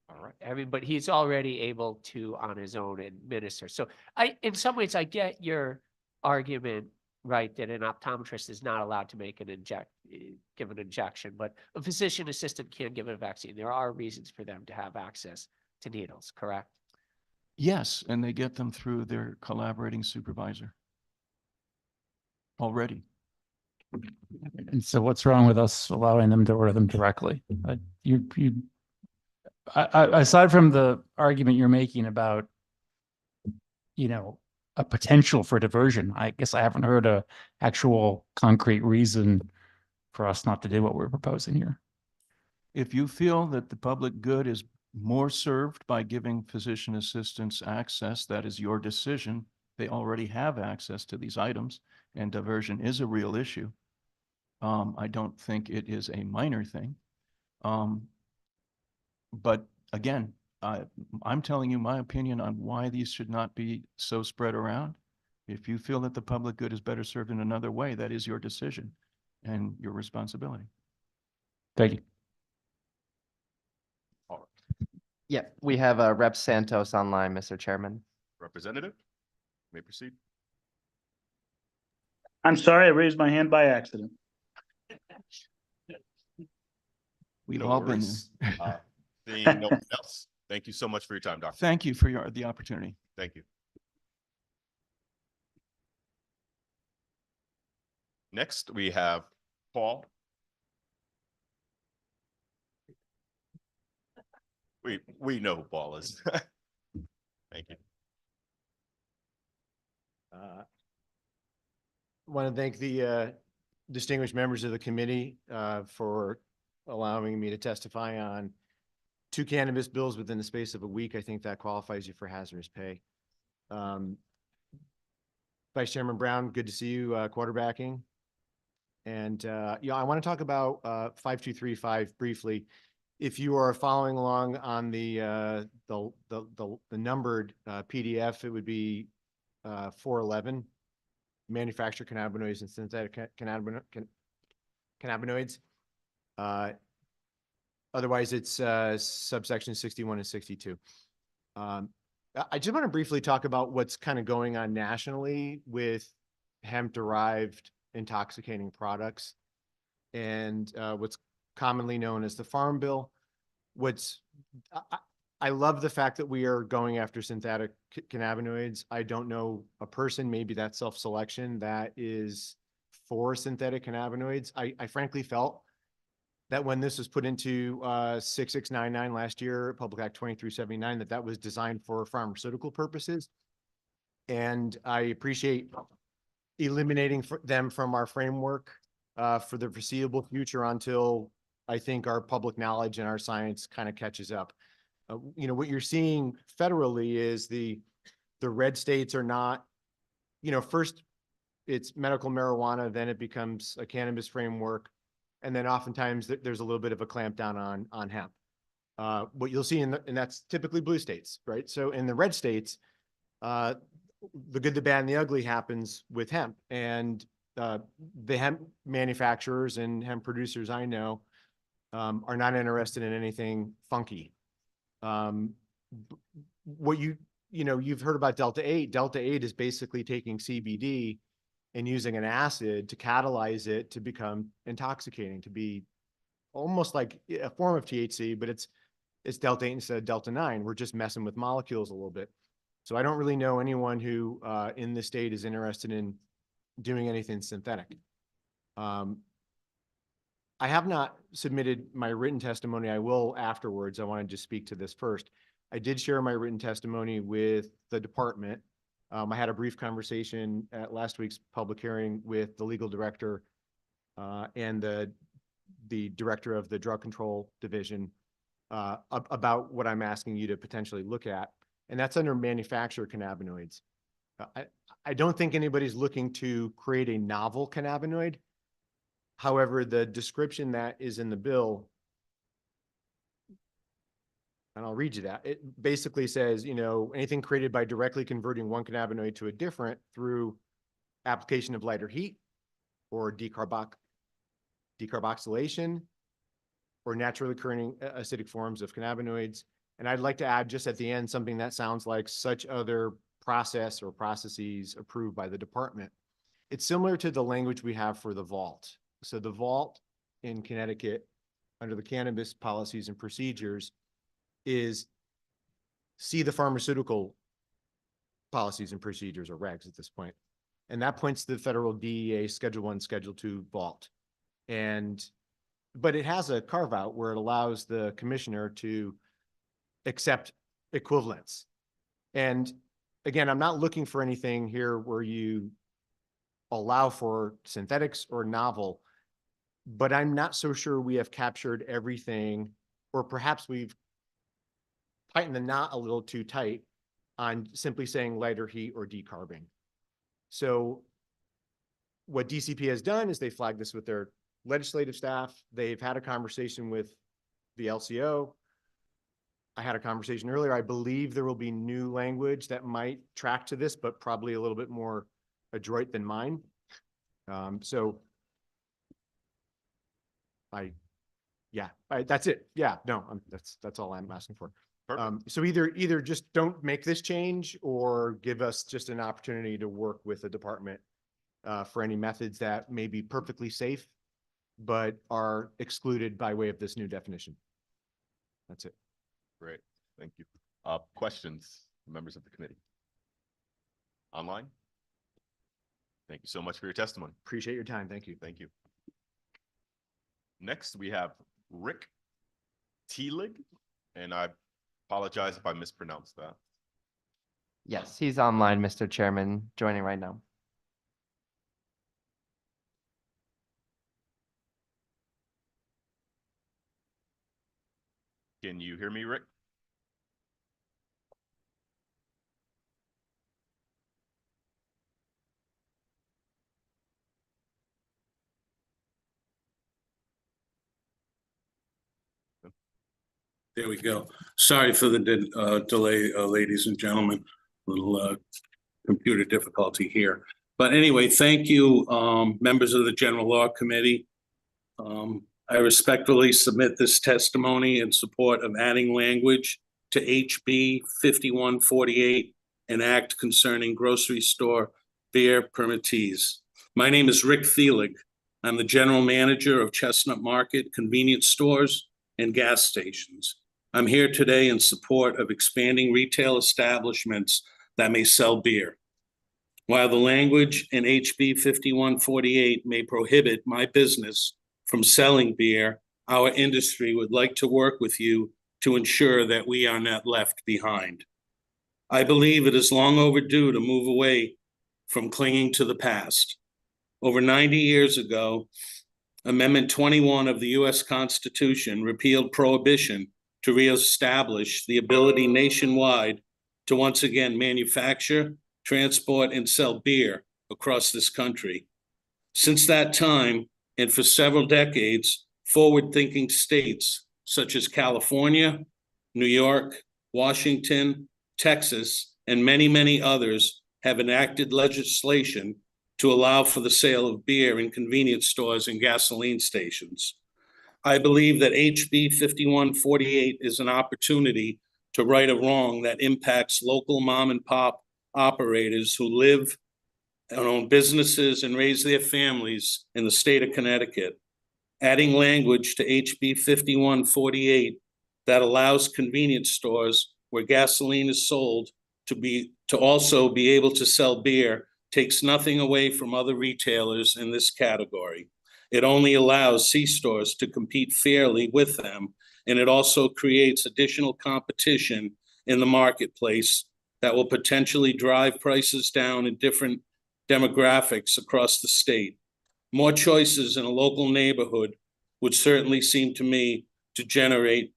All right. I mean, but he's already able to on his own administer. So in some ways, I get your argument, right, that an optometrist is not allowed to make give an injection, but a physician assistant can give a vaccine. There are reasons for them to have access to needles, correct? Yes, and they get them through their collaborating supervisor already. And so what's wrong with us allowing them to order them directly? Aside from the argument you're making about, a potential for diversion, I guess I haven't heard a actual concrete reason for us not to do what we're proposing here. If you feel that the public good is more served by giving physician assistants access, that is your decision. They already have access to these items and diversion is a real issue. I don't think it is a minor thing. But again, I'm telling you my opinion on why these should not be so spread around. If you feel that the public good is better served in another way, that is your decision and your responsibility. Thank you. Yeah, we have Rep Santos online, Mr. Chairman. Representative, may proceed. I'm sorry, I raised my hand by accident. We've No all been worries. there. Seeing no one else. Thank you so much for your time, Doctor. Thank you for the opportunity. Thank you. Next, we have Paul. We know who Paul is. Thank you. Want to thank the distinguished members of the committee for allowing me to testify on 2 cannabis bills within the space of a week. I think that qualifies you for hazardous pay. Vice Chairman Brown, good to see you quarterbacking. And I want to talk about 5235 briefly. If you are following along on the numbered PDF, it would be 411, manufactured cannabinoids and synthetic cannabinoids. Otherwise, it's subsection 61 and 62. I just want to briefly talk about what's kind of going on nationally with hemp-derived intoxicating products and what's commonly known as the Farm Bill. I love the fact that we are going after synthetic cannabinoids. I don't know a person, maybe that's self-selection, that is for synthetic cannabinoids. I frankly felt that when this was put into 6699 last year, Public Act 2379, that was designed for pharmaceutical purposes. And I appreciate eliminating them from our framework for the foreseeable future until I think our public knowledge and our science kind of catches up. What you're seeing federally is the red states are not, first it's medical marijuana, then it becomes a cannabis framework. And then oftentimes there's a little bit of a clamp down on hemp. What you'll see and that's typically blue states, right? So in the red states, the good, the bad, and the ugly happens with hemp. And the hemp manufacturers and hemp producers I know are not interested in anything funky. What you've heard about Delta 8. Delta 8 is basically taking CBD and using an acid to catalyze it to become intoxicating, to be almost like a form of THC, but it's Delta 8 instead of Delta 9. We're just messing with molecules a little bit. So I don't really know anyone who in the state is interested in doing anything synthetic. I have not submitted my written testimony. I will afterwards. I wanted to speak to this first. I did share my written testimony with the department. I had a brief conversation at last week's public hearing with the legal director and the director of the Drug Control Division. about what I'm asking you to potentially look at, and that's under manufactured cannabinoids. I don't think anybody's looking to create a novel cannabinoid. However, the description that is in the bill, and I'll read you that, it basically says, you know, anything created by directly converting one cannabinoid to a different through application of lighter heat or decarboxylation or naturally occurring acidic forms of cannabinoids. And I'd like to add just at the end something that sounds like such other process or processes approved by the department. It's similar to the language we have for the vault. So the vault in Connecticut under the cannabis policies and procedures is see the pharmaceutical policies and procedures or regs at this point. And that points to the federal DEA Schedule 1, Schedule 2 vault. But it has a carve out where it allows the commissioner to accept equivalence. And again, I'm not looking for anything here where you allow for synthetics or novel, but I'm not so sure we have captured everything, or perhaps we've tightened the knot a little too tight on simply saying lighter heat or decarbing. So what DCP has done is they flagged this with their legislative staff. They've had a conversation with the LCO. I had a conversation earlier. I believe there will be new language that might track to this, but probably a little bit more adroit than mine. That's it. Yeah, no, that's all I'm asking for. So either just don't make this change or give us just an opportunity to work with the department for any methods that may be perfectly safe, but are excluded by way of this new definition. That's it. Great, thank you. Questions, members of the committee? Online? Thank you so much for your testimony. Appreciate your time. Thank you. Thank you. Next, we have Rick Teelig, and I apologize if I mispronounced that. Yes, he's online, Mr. Chairman, joining right now. Can you hear me, Rick? There we go. Sorry for the delay, ladies and gentlemen. Little computer difficulty here. But anyway, thank you, members of the General Law Committee. I respectfully submit this testimony in support of adding language to HB 5148, an act concerning grocery store beer permittees. My name is Rick Thielig. I'm the general manager of Chestnut Market convenience stores and gas stations. I'm here today in support of expanding retail establishments that may sell beer. While the language in HB 5148 may prohibit my business from selling beer, our industry would like to work with you to ensure that we are not left behind. I believe it is long overdue to move away from clinging to the past. Over 90 years ago, Amendment 21 of the U.S. Constitution repealed prohibition to reestablish the ability nationwide to once again manufacture, transport, and sell beer across this country. Since that time, and for several decades, forward-thinking states such as California, New York, Washington, Texas, and many, many others have enacted legislation to allow for the sale of beer in convenience stores and gasoline stations. I believe that HB 5148 is an opportunity to right a wrong that impacts local mom and pop operators who live and own businesses and raise their families in the state of Connecticut. Adding language to HB 5148 that allows convenience stores where gasoline is sold to also be able to sell beer takes nothing away from other retailers in this category. It only allows C-stores to compete fairly with them, and it also creates additional competition in the marketplace that will potentially drive prices down in different demographics across the state. More choices in a local neighborhood would certainly seem to me to generate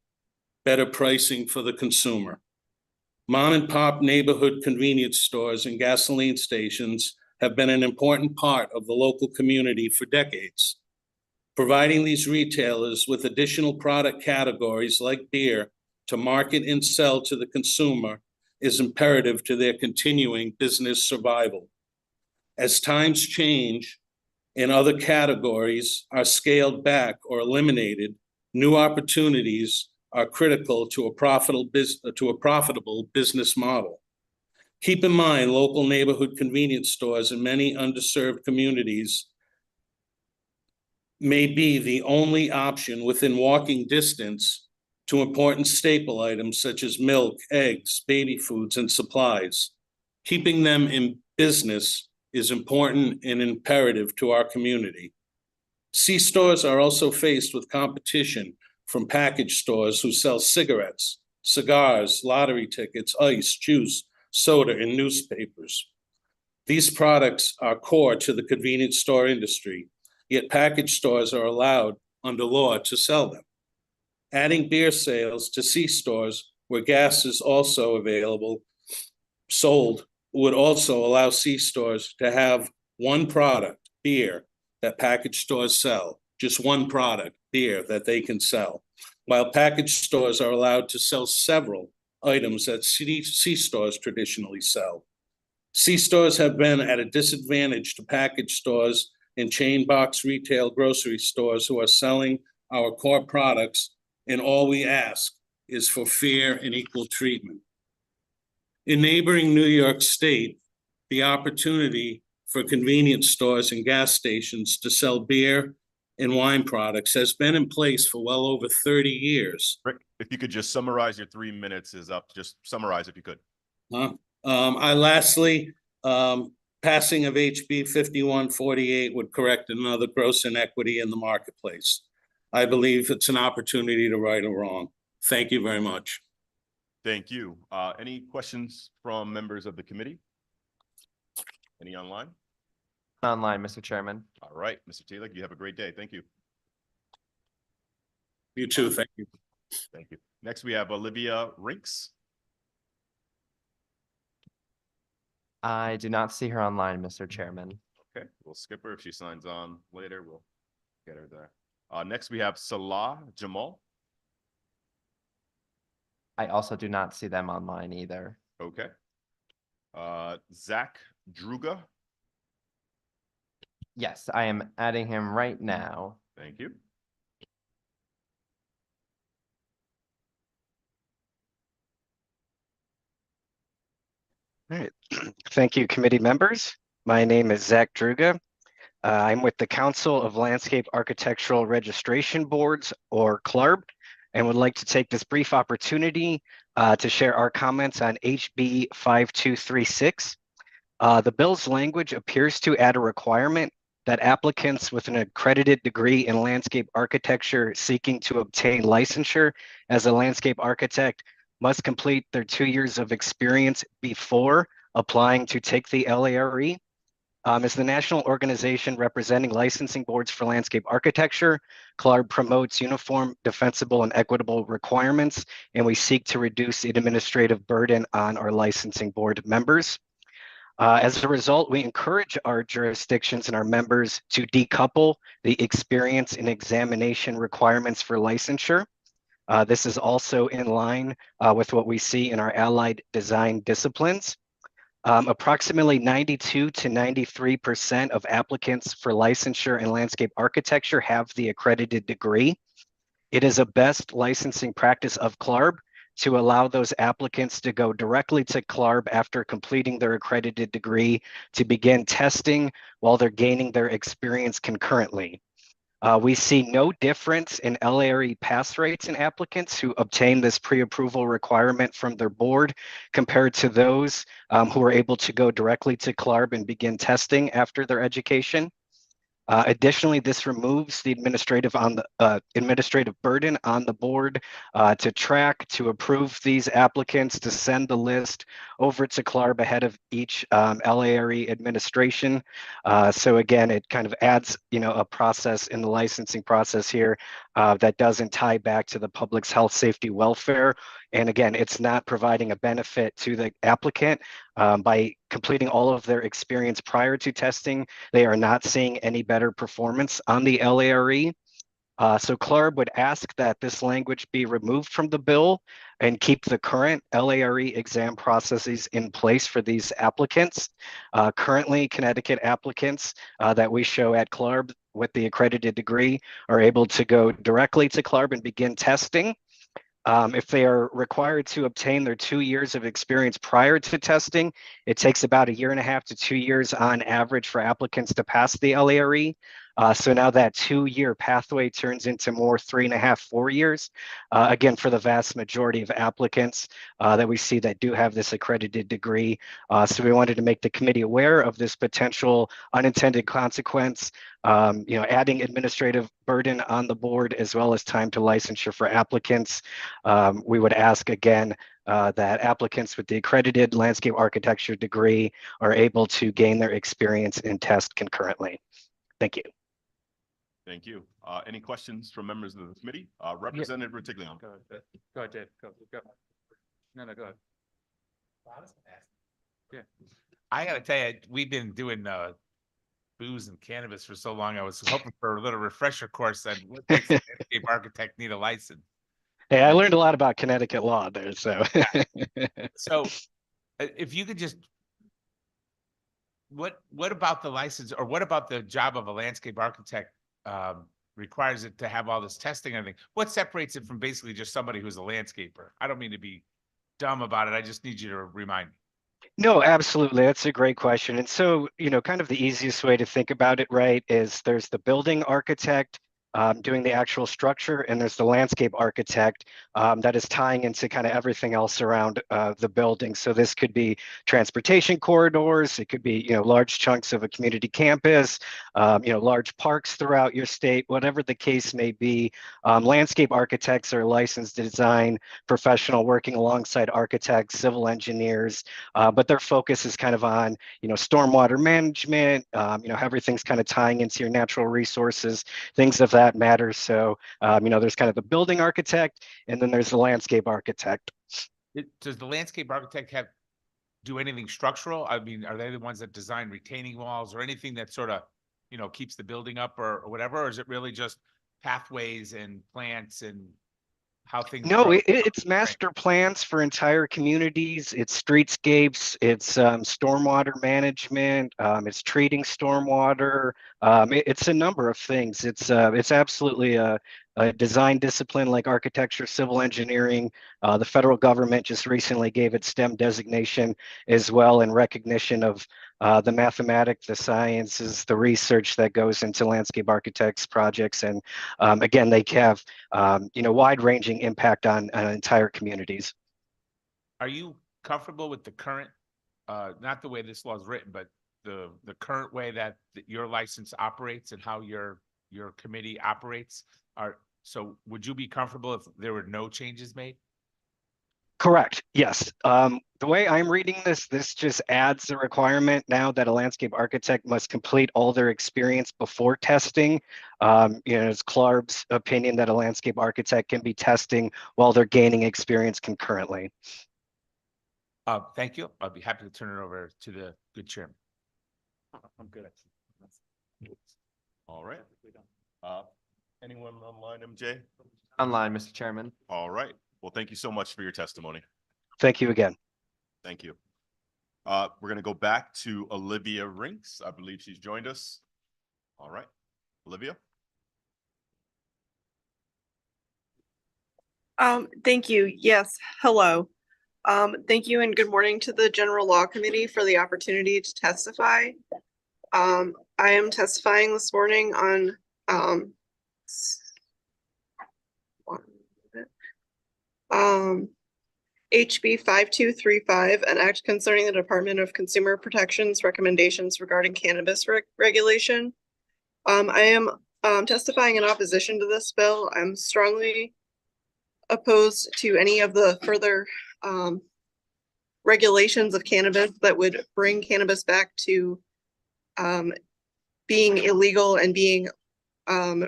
better pricing for the consumer. Mom and pop neighborhood convenience stores and gasoline stations have been an important part of the local community for decades. Providing these retailers with additional product categories like beer to market and sell to the consumer is imperative to their continuing business survival. As times change and other categories are scaled back or eliminated, new opportunities are critical to a profitable business model. Keep in mind, local neighborhood convenience stores in many underserved communities may be the only option within walking distance to important staple items such as milk, eggs, baby foods, and supplies. Keeping them in business is important and imperative to our community. C-stores are also faced with competition from package stores who sell cigarettes, cigars, lottery tickets, ice, juice, soda, and newspapers. These products are core to the convenience store industry, yet package stores are allowed under law to sell them. Adding beer sales to C-stores where gas is also available, sold, would also allow C-stores to have one product, beer, that package stores sell, just one product, beer, that they can sell, while package stores are allowed to sell several items that C-stores traditionally sell. C-stores have been at a disadvantage to package stores and chain box retail grocery stores who are selling our core products, and all we ask is for fair and equal treatment. In neighboring New York State, the opportunity for convenience stores and gas stations to sell beer and wine products has been in place for well over 30 years. Rick, if you could just summarize, your 3 minutes is up. Just summarize if you could. Lastly, passing of HB 5148 would correct another gross inequity in the marketplace. I believe it's an opportunity to right a wrong. Thank you very much. Thank you. Any questions from members of the committee? Any online? Online, Mr. Chairman. All right, Mr. Taylor, you have a great day. Thank you. You too. Thank you. Thank you. Next, we have Olivia Rinks. I do not see her online, Mr. Chairman. Okay, we'll skip her. If she signs on later, we'll get her there. Next, we have Salah Jamal. I also do not see them online either. Okay. Zach Druga. Yes, I am adding him right now. Thank you. All right. Thank you, committee members. My name is Zach Druga. I'm with the Council of Landscape Architectural Registration Boards, or CLARB, and would like to take this brief opportunity to share our comments on HB 5236. The bill's language appears to add a requirement that applicants with an accredited degree in landscape architecture seeking to obtain licensure as a landscape architect must complete their 2 years of experience before applying to take the LARE. As the national organization representing licensing boards for landscape architecture, CLARB promotes uniform, defensible, and equitable requirements, and we seek to reduce the administrative burden on our licensing board members. As a result, we encourage our jurisdictions and our members to decouple the experience and examination requirements for licensure. This is also in line with what we see in our allied design disciplines. Approximately 92 to 93% of applicants for licensure in landscape architecture have the accredited degree. It is a best licensing practice of CLARB to allow those applicants to go directly to CLARB after completing their accredited degree to begin testing while they're gaining their experience concurrently. We see no difference in LARE pass rates in applicants who obtain this pre-approval requirement from their board compared to those who are able to go directly to CLARB and begin testing after their education. Additionally, this removes the administrative burden on the board to track, to approve these applicants, to send the list over to CLARB ahead of each LARE administration. So again, it kind of adds, a process in the licensing process here that doesn't tie back to the public's health, safety, welfare. And again, it's not providing a benefit to the applicant by completing all of their experience prior to testing. They are not seeing any better performance on the LARE. So CLARB would ask that this language be removed from the bill and keep the current LARE exam processes in place for these applicants. Currently, Connecticut applicants that we show at CLARB with the accredited degree are able to go directly to CLARB and begin testing. If they are required to obtain their 2 years of experience prior to testing, it takes about 1.5 to 2 years on average for applicants to pass the LARE. So now that 2-year pathway turns into more 3.5, 4 years. Again, for the vast majority of applicants that we see that do have this accredited degree. So we wanted to make the committee aware of this potential unintended consequence, adding administrative burden on the board as well as time to licensure for applicants. We would ask again that applicants with the accredited landscape architecture degree are able to gain their experience and test concurrently. Thank you. Thank you. Any questions from members of the committee? Representative Rutigliano. Go ahead, Dave. Go. No, go ahead. Yeah. I gotta tell you, we've been doing booze and cannabis for so long. I was hoping for a little refresher course on what makes an landscape architect need a license. Hey, I learned a lot about Connecticut law there, so. So if you could just, what about the license, or what about the job of a landscape architect requires it to have all this testing and everything? What separates it from basically just somebody who's a landscaper? I don't mean to be dumb about it. I just need you to remind me. No, absolutely. That's a great question. And so, kind of the easiest way to think about it, right, is there's the building architect doing the actual structure, and there's the landscape architect that is tying into kind of everything else around the building. So this could be transportation corridors, it could be large chunks of a community campus, large parks throughout your state, whatever the case may be. Landscape architects are licensed design professional working alongside architects, civil engineers, but their focus is kind of on stormwater management, everything's kind of tying into your natural resources, things of that matter. So, there's kind of the building architect, and then there's the landscape architect. Does the landscape architect do anything structural? I mean, are they the ones that design retaining walls or anything that sort of, keeps the building up or whatever? Or is it really just pathways and plants and how things? No, it's master plans for entire communities. It's streetscapes. It's stormwater management. It's treating stormwater. It's a number of things. It's absolutely a design discipline like architecture, civil engineering. The federal government just recently gave it STEM designation as well, in recognition of the mathematics, the sciences, the research that goes into landscape architects projects. And again, they have, wide-ranging impact on entire communities. Are you comfortable with the current, not the way this law is written, but the current way that your license operates and how your committee operates? So would you be comfortable if there were no changes made? Correct. Yes. The way I'm reading this just adds the requirement now that a landscape architect must complete all their experience before testing. It's CLARB's opinion that a landscape architect can be testing while they're gaining experience concurrently. Thank you. I'll be happy to turn it over to the good chairman. I'm good. All right. Anyone online, MJ? Online, Mr. Chairman. All right. Well, thank you so much for your testimony. Thank you again. Thank you. We're going to go back to Olivia Rinks. I believe she's joined us. All right. Olivia. Thank you. Yes. Hello. Thank you and good morning to the General Law Committee for the opportunity to testify. I am testifying this morning on HB 5235, an act concerning the Department of Consumer Protection's recommendations regarding cannabis regulation. I am testifying in opposition to this bill. I'm strongly opposed to any of the further regulations of cannabis that would bring cannabis back to being illegal and being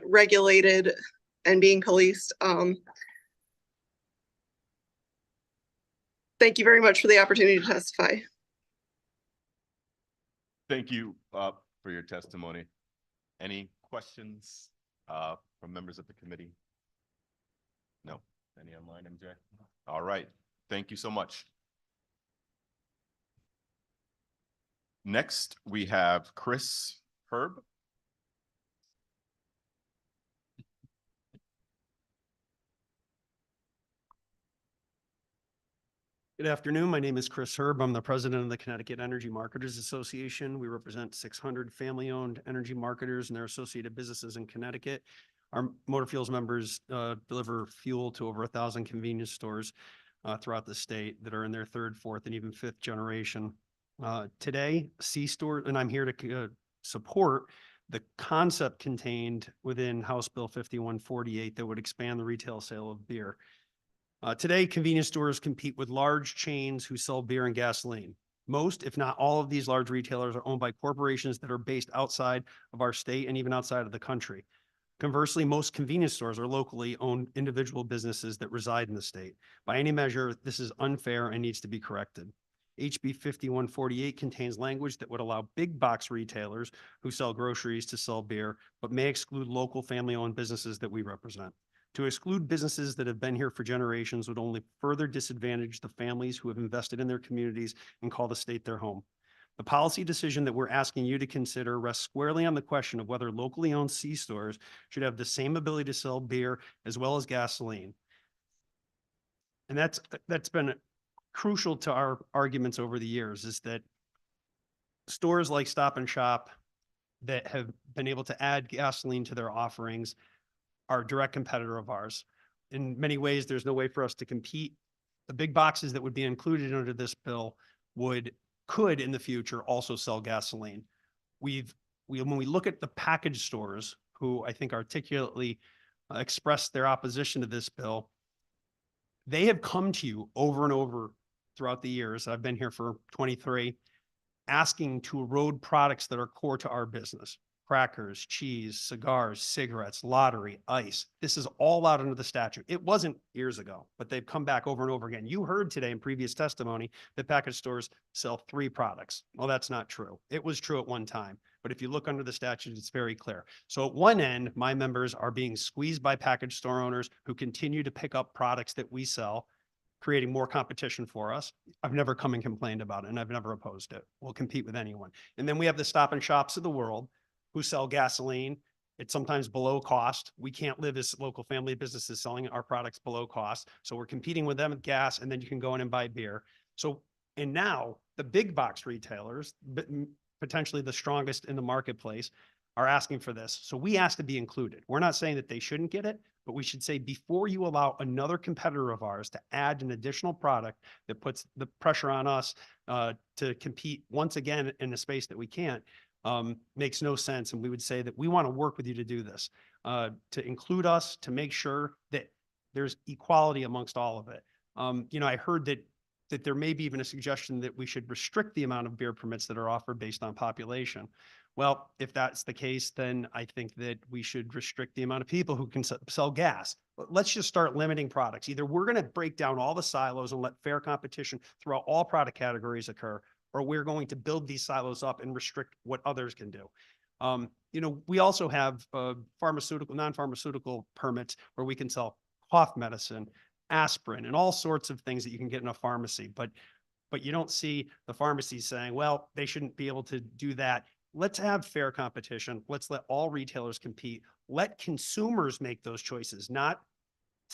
regulated and being policed. Thank you very much for the opportunity to testify. Thank you for your testimony. Any questions from members of the committee? No. Any online, MJ? All right. Thank you so much. Next, we have Chris Herb. Good afternoon. My name is Chris Herb. I'm the president of the Connecticut Energy Marketers Association. We represent 600 family-owned energy marketers and their associated businesses in Connecticut. Our motor fuels members deliver fuel to over 1,000 convenience stores throughout the state that are in their third, fourth, and even fifth generation. Today, C-Store, and I'm here to support the concept contained within House Bill 5148 that would expand the retail sale of beer. Today, convenience stores compete with large chains who sell beer and gasoline. Most, if not all of these large retailers are owned by corporations that are based outside of our state and even outside of the country. Conversely, most convenience stores are locally owned individual businesses that reside in the state. By any measure, this is unfair and needs to be corrected. HB 5148 contains language that would allow big box retailers who sell groceries to sell beer, but may exclude local family-owned businesses that we represent. To exclude businesses that have been here for generations would only further disadvantage the families who have invested in their communities and call the state their home. The policy decision that we're asking you to consider rests squarely on the question of whether locally owned C-stores should have the same ability to sell beer as well as gasoline. And that's been crucial to our arguments over the years, is that stores like Stop and Shop that have been able to add gasoline to their offerings are a direct competitor of ours. In many ways, there's no way for us to compete. The big boxes that would be included under this bill could in the future also sell gasoline. When we look at the package stores, who I think articulately expressed their opposition to this bill, they have come to you over and over throughout the years. I've been here for 23, asking to erode products that are core to our business. Crackers, cheese, cigars, cigarettes, lottery, ice. This is all out under the statute. It wasn't years ago, but they've come back over and over again. You heard today in previous testimony that package stores sell 3 products. Well, that's not true. It was true at one time, but if you look under the statute, it's very clear. So at one end, my members are being squeezed by package store owners who continue to pick up products that we sell, creating more competition for us. I've never come and complained about it, and I've never opposed it. We'll compete with anyone. And then we have the Stop and Shops of the world who sell gasoline. It's sometimes below cost. We can't live as local family businesses selling our products below cost. So we're competing with them with gas, and then you can go in and buy beer. So, and now the big box retailers, potentially the strongest in the marketplace, are asking for this. So we ask to be included. We're not saying that they shouldn't get it, but we should say before you allow another competitor of ours to add an additional product that puts the pressure on us to compete once again in a space that we can't, makes no sense. And we would say that we want to work with you to do this, to include us, to make sure that there's equality amongst all of it. I heard that there may be even a suggestion that we should restrict the amount of beer permits that are offered based on population. Well, if that's the case, then I think that we should restrict the amount of people who can sell gas. Let's just start limiting products. Either we're going to break down all the silos and let fair competition throughout all product categories occur, or we're going to build these silos up and restrict what others can do. We also have non-pharmaceutical permits where we can sell cough medicine, aspirin, and all sorts of things that you can get in a pharmacy. But you don't see the pharmacies saying, well, they shouldn't be able to do that. Let's have fair competition. Let's let all retailers compete. Let consumers make those choices, not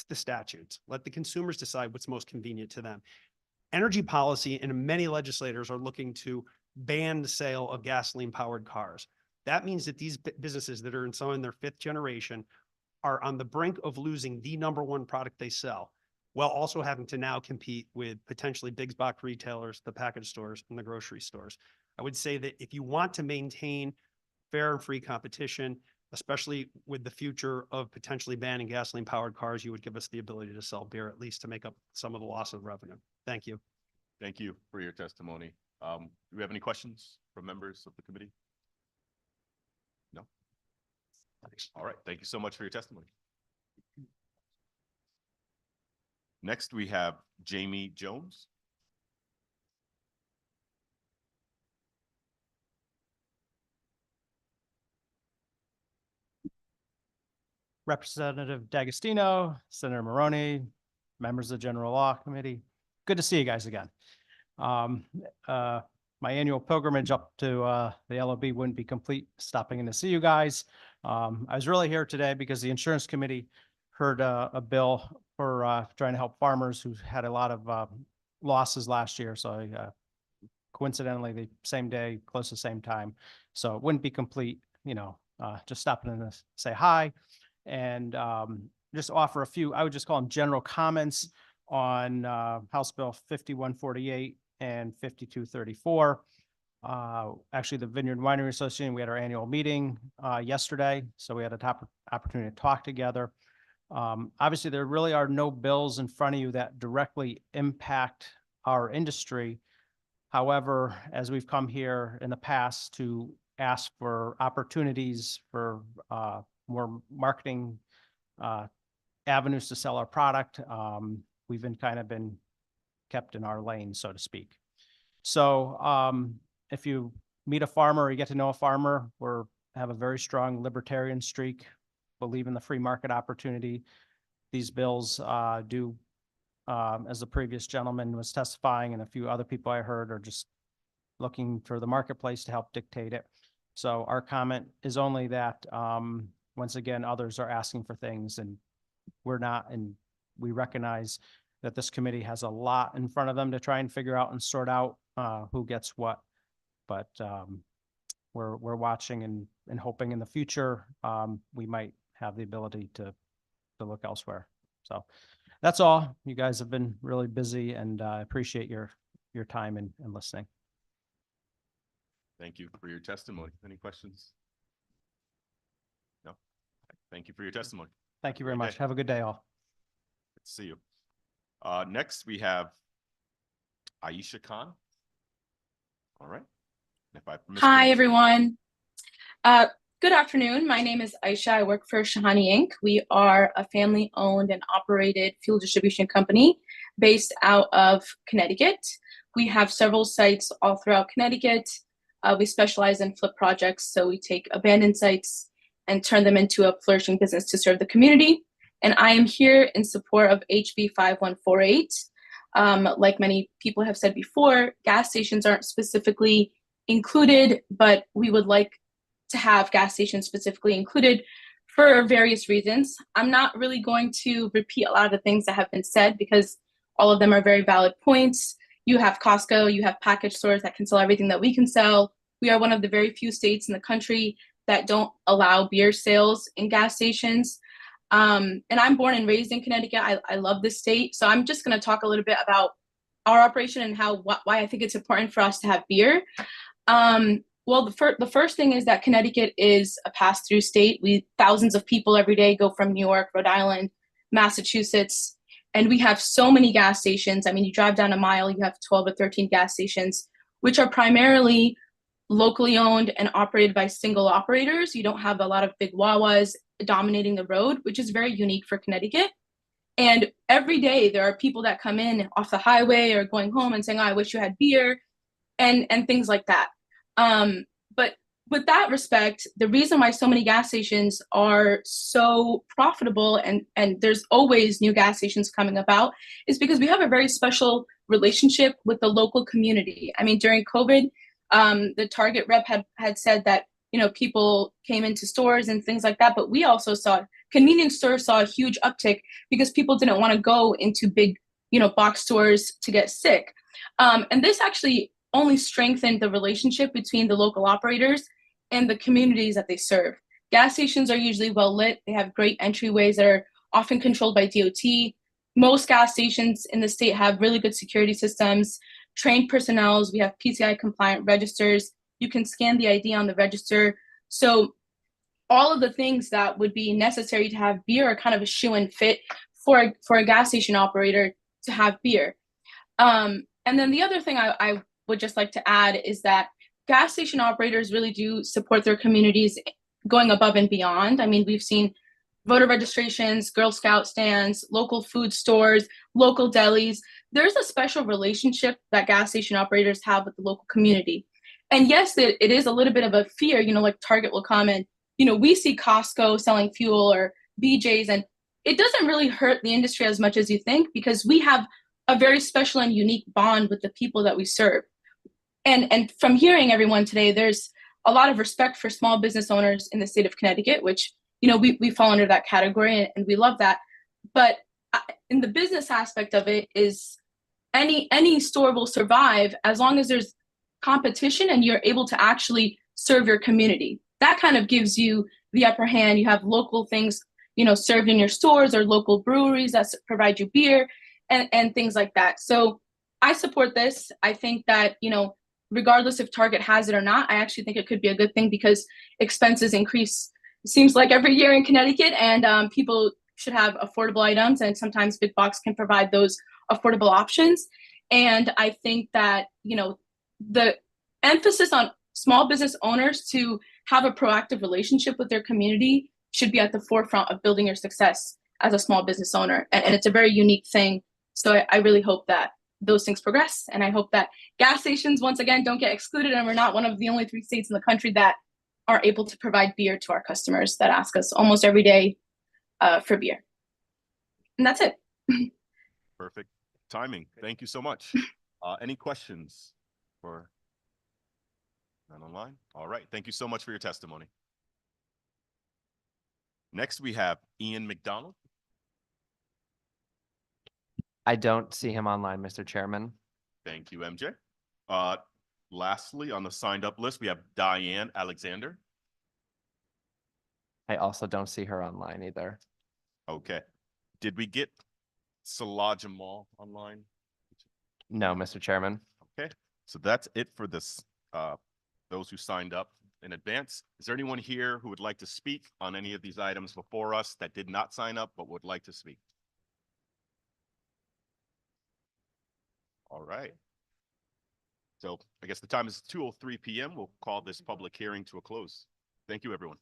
the statutes. Let the consumers decide what's most convenient to them. Energy policy and many legislators are looking to ban the sale of gasoline-powered cars. That means that these businesses that are in 5th generation are on the brink of losing the #1 product they sell, while also having to now compete with potentially big box retailers, the package stores, and the grocery stores. I would say that if you want to maintain fair and free competition, especially with the future of potentially banning gasoline powered cars, you would give us the ability to sell beer, at least to make up some of the loss of revenue. Thank you. Thank you for your testimony. Do we have any questions from members of the committee? No? All right, thank you so much for your testimony. Next, we have Jamie Jones. Representative D'Agostino, Senator Maroney, members of the General Law Committee. Good to see you guys again. My annual pilgrimage up to the LOB wouldn't be complete stopping in to see you guys. I was really here today because the Insurance Committee heard a bill for trying to help farmers who had a lot of losses last year. So coincidentally, the same day, close to the same time. So it wouldn't be complete, just stopping in to say hi and just offer a few, I would just call them general comments on House Bill 5148 and 5234. Actually, the Vineyard Winery Association, we had our annual meeting yesterday, so we had a opportunity to talk together. Obviously, there really are no bills in front of you that directly impact our industry. However, as we've come here in the past to ask for opportunities for more marketing avenues to sell our product, we've been kept in our lane, so to speak. So if you meet a farmer or you get to know a farmer, have a very strong libertarian streak, believe in the free market opportunity. These bills do, as the previous gentleman was testifying and a few other people I heard, are just looking for the marketplace to help dictate it. So our comment is only that, once again, others are asking for things and we're not, and we recognize that this committee has a lot in front of them to try and figure out and sort out who gets what. But we're watching and hoping in the future we might have the ability to look elsewhere. So that's all. You guys have been really busy, and I appreciate your time and listening. Thank you for your testimony. Any questions? No? Thank you for your testimony. Thank you very much. Have a good day, all. Good to see you. Next, we have Aisha Khan. All right. Hi, everyone. Good afternoon. My name is Aisha. I work for Shahani Inc. We are a family-owned and operated fuel distribution company based out of Connecticut. We have several sites all throughout Connecticut. We specialize in flip projects, so we take abandoned sites and turn them into a flourishing business to serve the community. And I am here in support of HB 5148. Like many people have said before, gas stations aren't specifically included, but we would like to have gas stations specifically included for various reasons. I'm not really going to repeat a lot of the things that have been said because all of them are very valid points. You have Costco, you have package stores that can sell everything that we can sell. We are one of the very few states in the country that don't allow beer sales in gas stations. And I'm born and raised in Connecticut. I love this state. So I'm just going to talk a little bit about our operation and why I think it's important for us to have beer. Well, the first thing is that Connecticut is a pass-through state. Thousands of people every day go from New York, Rhode Island, Massachusetts, and we have so many gas stations. I mean, you drive down a mile, you have 12 or 13 gas stations, which are primarily locally owned and operated by single operators. You don't have a lot of big Wawas dominating the road, which is very unique for Connecticut. And every day there are people that come in off the highway or going home and saying, oh, I wish you had beer, and things like that. But with that respect, the reason why so many gas stations are so profitable and there's always new gas stations coming about is because we have a very special relationship with the local community. I mean, during COVID, the Target rep had said that, people came into stores and things like that, but we also saw convenience stores saw a huge uptick because people didn't want to go into big, box stores to get sick. And this actually only strengthened the relationship between the local operators and the communities that they serve. Gas stations are usually well lit. They have great entryways that are often controlled by DOT. Most gas stations in the state have really good security systems, trained personnel. We have PCI compliant registers. You can scan the ID on the register. So all of the things that would be necessary to have beer are kind of a shoe-in fit for a gas station operator to have beer. And then the other thing I would just like to add is that gas station operators really do support their communities going above and beyond. I mean, we've seen voter registrations, Girl Scout stands, local food stores, local delis. There's a special relationship that gas station operators have with the local community. And yes, it is a little bit of a fear, like Target will come and, we see Costco selling fuel or BJ's, and it doesn't really hurt the industry as much as you think, because we have a very special and unique bond with the people that we serve. And from hearing everyone today, there's a lot of respect for small business owners in the state of Connecticut, which, we fall under that category, and we love that. But in the business aspect of it is any store will survive as long as there's competition and you're able to actually serve your community. That kind of gives you the upper hand. You have local things, served in your stores, or local breweries that provide you beer and things like that. So I support this. I think that, regardless if Target has it or not, I actually think it could be a good thing, because expenses increase, it seems like, every year in Connecticut, and people should have affordable items, and sometimes big box can provide those affordable options. And I think that, the emphasis on small business owners to have a proactive relationship with their community should be at the forefront of building your success as a small business owner. And it's a very unique thing. So I really hope that those things progress. And I hope that gas stations, once again, don't get excluded, and we're not one of the only 3 states in the country that are able to provide beer to our customers that ask us almost every day for beer. And that's it. Perfect timing. Thank you so much. Any questions for none online? All right. Thank you so much for your testimony. Next, we have Ian McDonald. I don't see him online, Mr. Chairman. Thank you, MJ. Lastly, on the signed up list, we have Diane Alexander. I also don't see her online either. Okay. Did we get Salah Jamal online? No, Mr. Chairman. Okay. So that's it for this, those who signed up in advance. Is there anyone here who would like to speak on any of these items before us that did not sign up but would like to speak? All right. So I guess the time is 2:03 p.m. We'll call this public hearing to a close. Thank you, everyone.